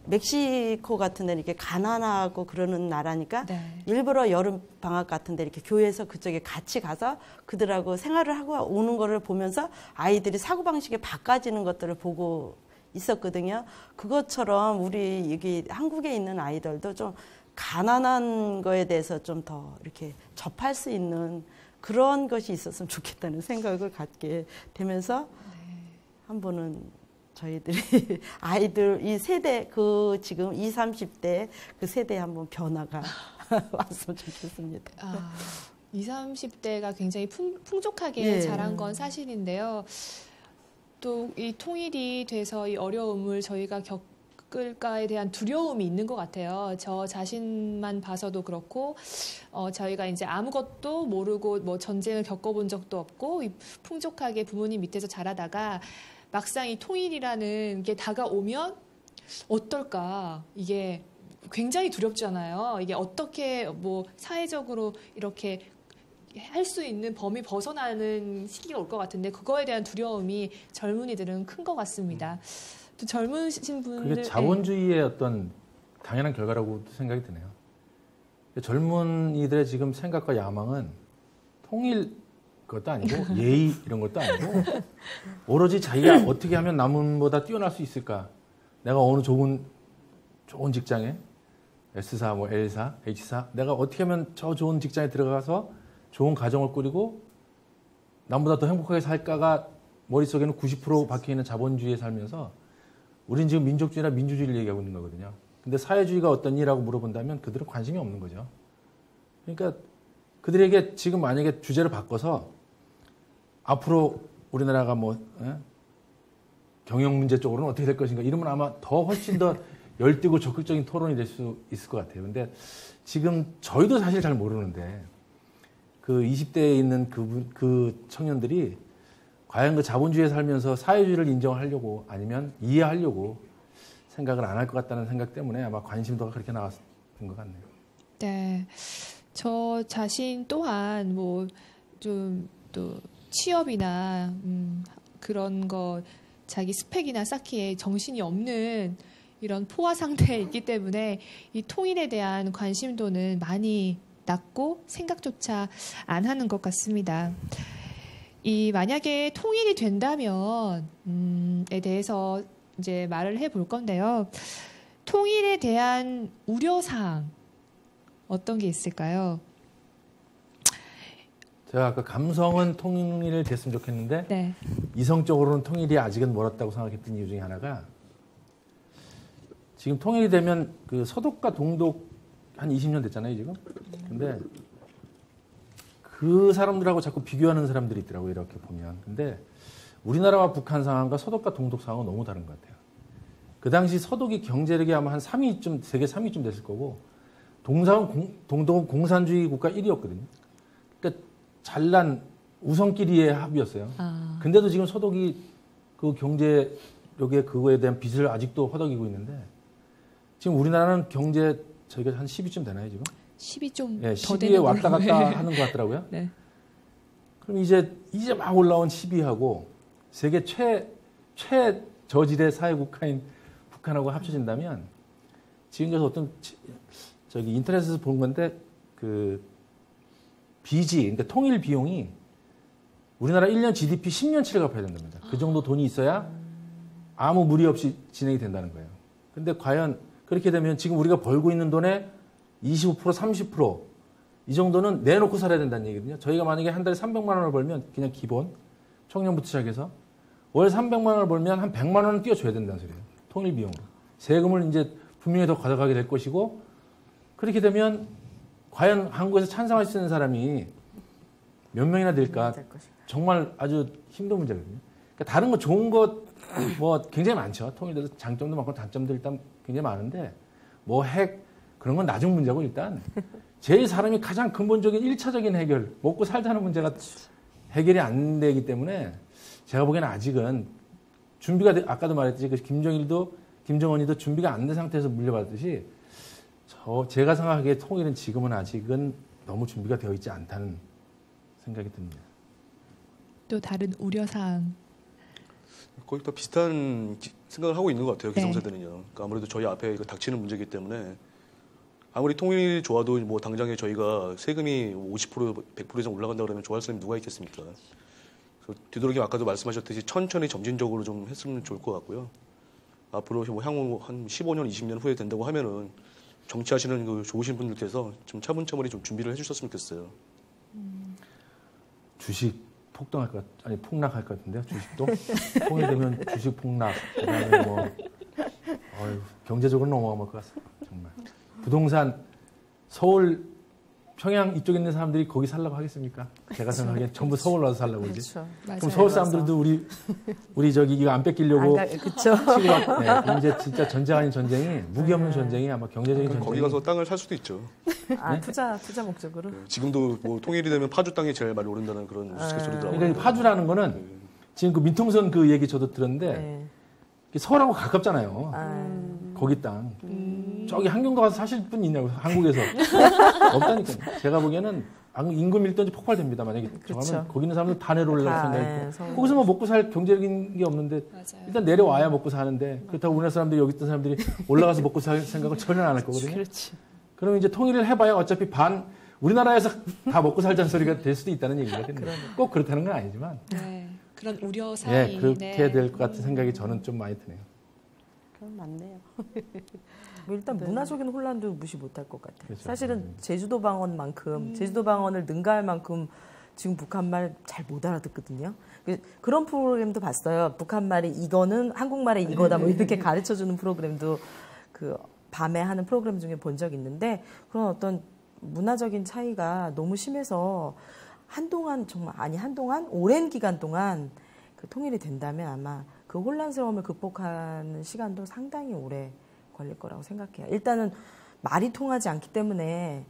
멕시코 같은 데는 이렇게 가난하고 그러는 나라니까 네. 일부러 여름 방학 같은 데 이렇게 교회에서 그쪽에 같이 가서 그들하고 생활을 하고 오는 거를 보면서 아이들이 사고방식이 바꿔지는 것들을 보고 있었거든요. 그것처럼 우리 여기 한국에 있는 아이들도 좀 가난한 거에 대해서 좀 더 이렇게 접할 수 있는 그런 것이 있었으면 좋겠다는 생각을 갖게 되면서 한 번은 저희들이 아이들 이 세대 그 지금 20, 30대 그 세대에 한번 변화가 왔으면 좋겠습니다. 아, 20, 30대가 굉장히 풍족하게 네. 자란 건 사실인데요. 또 이 통일이 돼서 이 어려움을 저희가 겪을까에 대한 두려움이 있는 것 같아요. 저 자신만 봐서도 그렇고, 저희가 이제 아무것도 모르고 뭐 전쟁을 겪어본 적도 없고, 풍족하게 부모님 밑에서 자라다가 막상 이 통일이라는 게 다가오면 어떨까? 이게 굉장히 두렵잖아요. 이게 어떻게 뭐 사회적으로 이렇게 할 수 있는 범위 벗어나는 시기가 올 것 같은데 그거에 대한 두려움이 젊은이들은 큰 것 같습니다. 또 젊으신 분들 그게 자본주의의 어떤 당연한 결과라고 생각이 드네요. 젊은이들의 지금 생각과 야망은 통일 그것도 아니고 예의 이런 것도 아니고 오로지 자기가 어떻게 하면 남은보다 뛰어날 수 있을까? 내가 어느 좋은 직장에 S사, 뭐 L사, H사 내가 어떻게 하면 저 좋은 직장에 들어가서 좋은 가정을 꾸리고 남보다 더 행복하게 살까가 머릿속에는 90% 박혀있는 자본주의에 살면서 우린 지금 민족주의나 민주주의를 얘기하고 있는 거거든요. 근데 사회주의가 어떤 일이라고 물어본다면 그들은 관심이 없는 거죠. 그러니까 그들에게 지금 만약에 주제를 바꿔서 앞으로 우리나라가 뭐 경영 문제 쪽으로는 어떻게 될 것인가 이러면 아마 더 훨씬 더 열띠고 적극적인 토론이 될 수 있을 것 같아요. 근데 지금 저희도 사실 잘 모르는데 그 20대에 있는 그 청년들이 과연 그 자본주의에 살면서 사회주의를 인정하려고 아니면 이해하려고 생각을 안 할 것 같다는 생각 때문에 아마 관심도가 그렇게 나왔던 것 같네요. 네, 저 자신 또한 뭐 좀 또 취업이나 그런 거 자기 스펙이나 쌓기에 정신이 없는 이런 포화 상태에 있기 때문에 이 통일에 대한 관심도는 많이 낮고 생각조차 안 하는 것 같습니다. 이 만약에 통일이 된다면 에 대해서 이제 말을 해볼 건데요. 통일에 대한 우려사항 어떤 게 있을까요? 제가 아까 감성은 통일됐으면 좋겠는데 네. 이성적으로는 통일이 아직은 멀었다고 생각했던 이유 중에 하나가 지금 통일이 되면 그 서독과 동독 한 20년 됐잖아요, 지금. 근데 그 사람들하고 자꾸 비교하는 사람들이 있더라고요, 이렇게 보면. 근데 우리나라와 북한 상황과 서독과 동독 상황은 너무 다른 것 같아요. 그 당시 서독이 경제력이 아마 한 3위쯤, 세계 3위쯤 됐을 거고, 동독은 공산주의 국가 1위였거든요. 그러니까 잘난 우성끼리의 합이었어요. 근데도 지금 서독이 그 경제력의 그거에 대한 빚을 아직도 허덕이고 있는데, 지금 우리나라는 경제 저희가 한 10위쯤 되나요, 지금? 10이 좀 예, 더 10위에 되는 왔다 걸로. 갔다 하는 것 같더라고요. 네. 그럼 이제 막 올라온 10위하고 세계 최저질의 사회국가인 북한하고 합쳐진다면 지금까지 어떤 저기 인터넷에서 본 건데 그 빚이 그러니까 통일 비용이 우리나라 1년 GDP 10년치를 갚아야 된답니다. 그 정도 돈이 있어야 아무 무리 없이 진행이 된다는 거예요. 근데 과연 그렇게 되면 지금 우리가 벌고 있는 돈의 25%, 30% 이 정도는 내놓고 살아야 된다는 얘기거든요. 저희가 만약에 한 달에 300만 원을 벌면 그냥 기본 청년부터 시작해서 월 300만 원을 벌면 한 100만 원은 띄워줘야 된다는 소리예요. 통일 비용으로. 세금을 이제 분명히 더 가져가게 될 것이고 그렇게 되면 과연 한국에서 찬성할 수 있는 사람이 몇 명이나 될까? 정말 아주 힘든 문제거든요. 그러니까 다른 거 좋은 것 뭐 굉장히 많죠. 통일돼서 장점도 많고 단점도 일단 굉장히 많은데 뭐 핵 그런 건 나중 문제고 일단 제일 사람이 가장 근본적인 1차적인 해결 먹고 살자는 문제가 해결이 안 되기 때문에 제가 보기에는 아직은 준비가 아까도 말했듯이 그 김정은이도 준비가 안 된 상태에서 물려받았듯이 제가 생각하기에 통일은 지금은 아직은 너무 준비가 되어 있지 않다는 생각이 듭니다. 또 다른 우려사항. 거의 다 비슷한 생각을 하고 있는 것 같아요. 네. 기성세대는요. 그러니까 아무래도 저희 앞에 이거 닥치는 문제이기 때문에 아무리 통일이 좋아도 뭐 당장에 저희가 세금이 50% 100% 이상 올라간다 그러면 좋아할 사람이 누가 있겠습니까? 그래서 되도록이면 아까도 말씀하셨듯이 천천히 점진적으로 좀 했으면 좋을 것 같고요. 앞으로 뭐 향후 한 15년, 20년 후에 된다고 하면은 정치하시는 그 좋으신 분들께서 좀 차분차분히 좀 준비를 해주셨으면 좋겠어요. 주식 폭락할 것 같은데요. 주식도 통일되면 주식 폭락. 그다음에 뭐 경제적으로 넘어갈 것 같습니다. 정말 부동산 서울 평양 이쪽에 있는 사람들이 거기 살라고 하겠습니까? 제가 생각하기엔 전부 서울 와서 살라고 그러지. 그렇죠. 그럼 서울 사람들도 우리 저기 이거 안 뺏기려고 그렇죠. 그럼 이제 진짜 전쟁 아닌 전쟁이 무기 없는 전쟁이 아마 경제적인 전쟁이 거기 가서 땅을 살 수도 있죠. 투자 목적으로. 지금도 뭐 통일이 되면 파주 땅이 제일 많이 오른다는 그런 우스갯소리더라고요. 그러니까 파주라는 거는 지금 그 민통선 그 얘기 저도 들었는데 서울하고 가깝잖아요. 거기 땅. 저기 한경도 가서 사실 분 있냐고 한국에서 없다니까요. 제가 보기에는 인구 밀도는 폭발됩니다. 만약에 그렇죠. 정하면 거기 있는 사람들 다 내려오려고 생각했고 네, 거기서 뭐 먹고 살 경제적인 게 없는데 맞아요. 일단 내려와야 먹고 사는데 그렇다고 우리나라 사람들이 여기 있던 사람들이 올라가서 먹고 살 생각을 전혀 안 할 거거든요. 그렇지. 그러면 이제 통일을 해봐야 어차피 우리나라에서 다 먹고 살자는 소리가 될 수도 있다는 얘기거든요. 꼭 그렇다는 건 아니지만 네. 그런 우려사항이. 그렇게 될 것 같은 생각이 저는 좀 많이 드네요. 그럼 맞네요. 뭐 일단 문화적인 혼란도 무시 못할 것 같아요. 그렇죠. 사실은 제주도 방언만큼 제주도 방언을 능가할 만큼 지금 북한말 잘 못 알아듣거든요. 그런 프로그램도 봤어요. 북한말이 이거는 한국말의 이거다 뭐 이렇게 가르쳐주는 프로그램도 그 밤에 하는 프로그램 중에 본 적 있는데 그런 어떤 문화적인 차이가 너무 심해서 한동안 오랜 기간 동안 그 통일이 된다면 아마 그 혼란스러움을 극복하는 시간도 상당히 오래 걸릴 거라고 생각해요. 일단은 말이 통하지 않기 때문에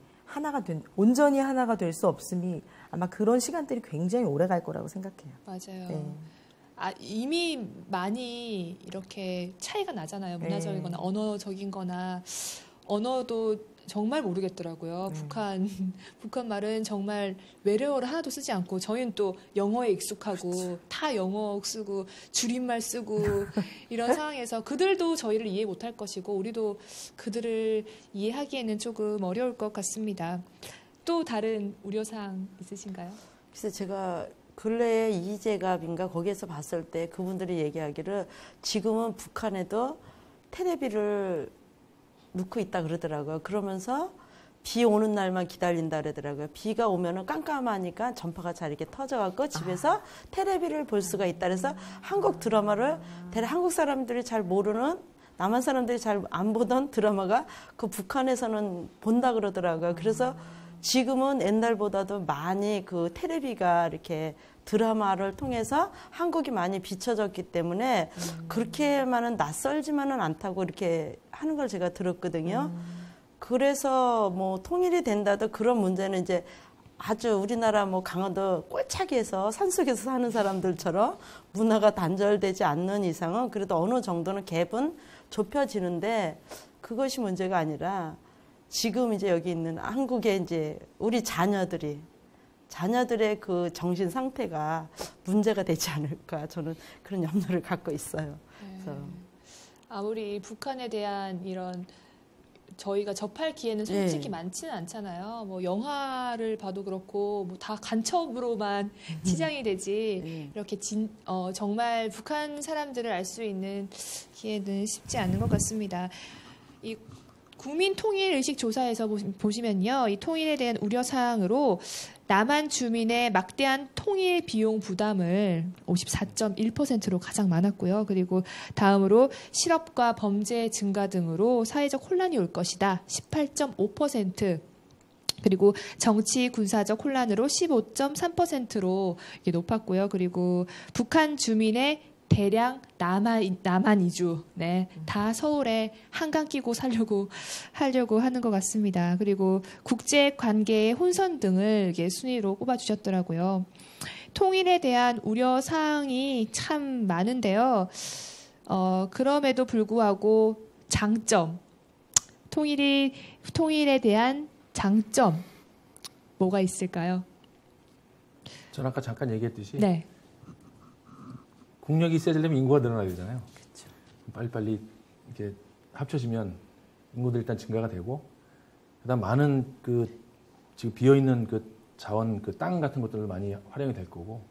온전히 하나가 될 수 없음이 아마 그런 시간들이 굉장히 오래 갈 거라고 생각해요. 맞아요. 네. 이미 많이 이렇게 차이가 나잖아요. 문화적인 거나 언어적인 거나 언어도 정말 모르겠더라고요. 북한 말은 정말 외래어를 하나도 쓰지 않고 저희는 또 영어에 익숙하고 다 영어 쓰고 줄임말 쓰고 이런 상황에서 그들도 저희를 이해 못할 것이고 우리도 그들을 이해하기에는 조금 어려울 것 같습니다. 또 다른 우려사항 있으신가요? 그래서 제가 근래에 이재갑인가 거기에서 봤을 때 그분들이 얘기하기를 지금은 북한에도 테레비를 넣고 있다 그러더라고요. 그러면서 비 오는 날만 기다린다 그러더라고요. 비가 오면은 깜깜하니까 전파가 잘 이렇게 터져갖고 집에서 테레비를 볼 수가 있다. 그래서 한국 드라마를 한국 사람들이 잘 모르는 남한 사람들이 잘 안 보던 드라마가 그 북한에서는 본다 그러더라고요. 그래서 지금은 옛날보다도 많이 그 테레비가 이렇게 드라마를 통해서 한국이 많이 비춰졌기 때문에 그렇게만은 낯설지만은 않다고 이렇게 하는 걸 제가 들었거든요. 그래서 뭐 통일이 된다도 그런 문제는 이제 아주 우리나라 뭐 강원도 꼴차기에서 산속에서 사는 사람들처럼 문화가 단절되지 않는 이상은 그래도 어느 정도는 갭은 좁혀지는데 그것이 문제가 아니라 지금 이제 여기 있는 한국의 이제 우리 자녀들의 그 정신 상태가 문제가 되지 않을까 저는 그런 염려를 갖고 있어요. 그래서 아무리 북한에 대한 이런 저희가 접할 기회는 솔직히 많지는 않잖아요. 뭐 영화를 봐도 그렇고 뭐 다 간첩으로만 치장이 되지 이렇게 정말 북한 사람들을 알 수 있는 기회는 쉽지 않은 것 같습니다. 이 국민 통일 의식 조사에서 보시면요, 이 통일에 대한 우려 사항으로 남한 주민의 막대한 통일 비용 부담을 54.1%로 가장 많았고요. 그리고 다음으로 실업과 범죄 증가 등으로 사회적 혼란이 올 것이다. 18.5%. 그리고 정치 군사적 혼란으로 15.3%로 높았고요. 그리고 북한 주민의 대량 남한 이주, 네, 다 서울에 한강 끼고 하려고 하는 것 같습니다. 그리고 국제 관계의 혼선 등을 이게 순위로 꼽아주셨더라고요. 통일에 대한 우려 사항이 참 많은데요. 그럼에도 불구하고 장점, 통일에 대한 장점 뭐가 있을까요? 전 아까 잠깐 얘기했듯이. 네. 국력이 세지려면 인구가 늘어나야 되잖아요. 그쵸. 빨리빨리 이렇게 합쳐지면 인구도 일단 증가가 되고, 그다음 많은 그 지금 비어 있는 그 자원, 그 땅 같은 것들을 많이 활용이 될 거고,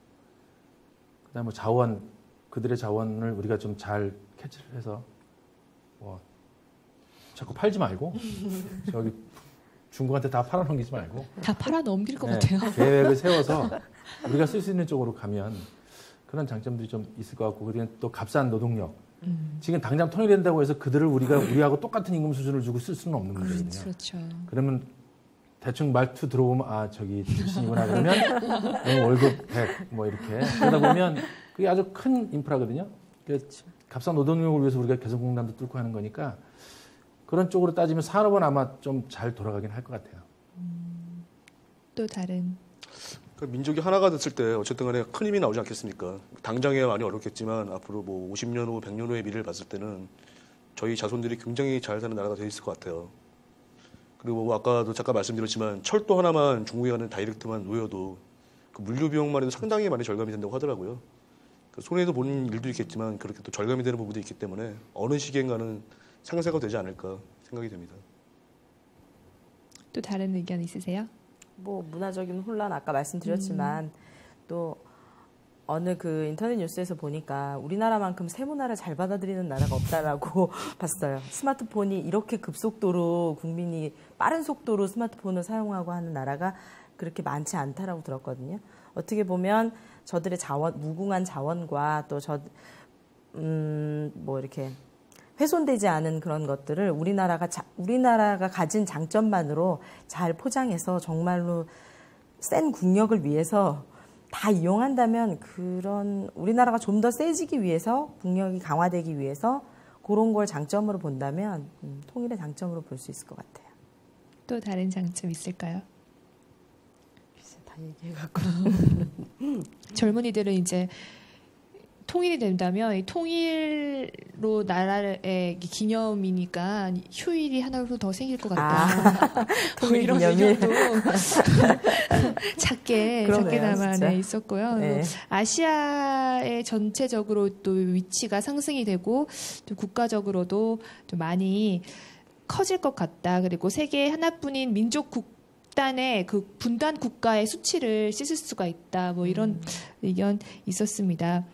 그다음 뭐 자원, 그들의 자원을 우리가 좀 잘 캐치를 해서 뭐 자꾸 팔지 말고 저기 중국한테 다 팔아넘기지 말고 다 팔아넘길 것 같아요. 계획을 세워서 우리가 쓸 수 있는 쪽으로 가면. 그런 장점들이 좀 있을 것 같고, 그리고 또 값싼 노동력. 지금 당장 통일된다고 해서 그들을 우리하고 똑같은 임금 수준을 주고 쓸 수는 없는 문제거든요. 그렇죠. 그러면 대충 말투 들어보면 저기 출신이구나 그러면 월급 100 뭐 이렇게 그러다 보면 그게 아주 큰 인프라거든요. 그렇죠. 값싼 노동력을 위해서 우리가 개성공단도 뚫고 하는 거니까 그런 쪽으로 따지면 산업은 아마 좀 잘 돌아가긴 할 것 같아요. 또 다른. 민족이 하나가 됐을 때 어쨌든 간에 큰 힘이 나오지 않겠습니까? 당장에 많이 어렵겠지만 앞으로 뭐 50년 후, 100년 후의 미래를 봤을 때는 저희 자손들이 굉장히 잘 사는 나라가 돼 있을 것 같아요. 그리고 뭐 아까도 잠깐 말씀드렸지만 철도 하나만 중국에 가는 다이렉트만 놓여도 그 물류 비용만 해도 상당히 많이 절감이 된다고 하더라고요. 그 손해도 보는 일도 있겠지만 그렇게 또 절감이 되는 부분도 있기 때문에 어느 시기엔가는 상세가 되지 않을까 생각이 됩니다. 또 다른 의견 있으세요? 뭐 문화적인 혼란 아까 말씀드렸지만 또 어느 그 인터넷 뉴스에서 보니까 우리나라만큼 새 문화를 잘 받아들이는 나라가 없다라고 봤어요. 스마트폰이 이렇게 급속도로 국민이 빠른 속도로 스마트폰을 사용하고 하는 나라가 그렇게 많지 않다라고 들었거든요. 어떻게 보면 저들의 무궁한 자원과 또 뭐 이렇게 훼손되지 않은 그런 것들을 우리나라가 가진 장점만으로 잘 포장해서 정말로 센 국력을 위해서 다 이용한다면 그런 우리나라가 좀 더 세지기 위해서 국력이 강화되기 위해서 그런 걸 장점으로 본다면 통일의 장점으로 볼 수 있을 것 같아요. 또 다른 장점 있을까요? 글쎄 다 얘기해갖고 젊은이들은 이제 통일이 된다면 이 통일로 나라의 기념이니까 휴일이 하나로 더 생길 것 같다. 통일 이런 기념일. 의견도 작게나마 진짜. 있었고요. 네. 아시아의 전체적으로 또 위치가 상승이 되고 또 국가적으로도 좀 많이 커질 것 같다. 그리고 세계 하나뿐인 민족 국단의 그 분단 국가의 수치를 씻을 수가 있다. 뭐 이런 의견 있었습니다.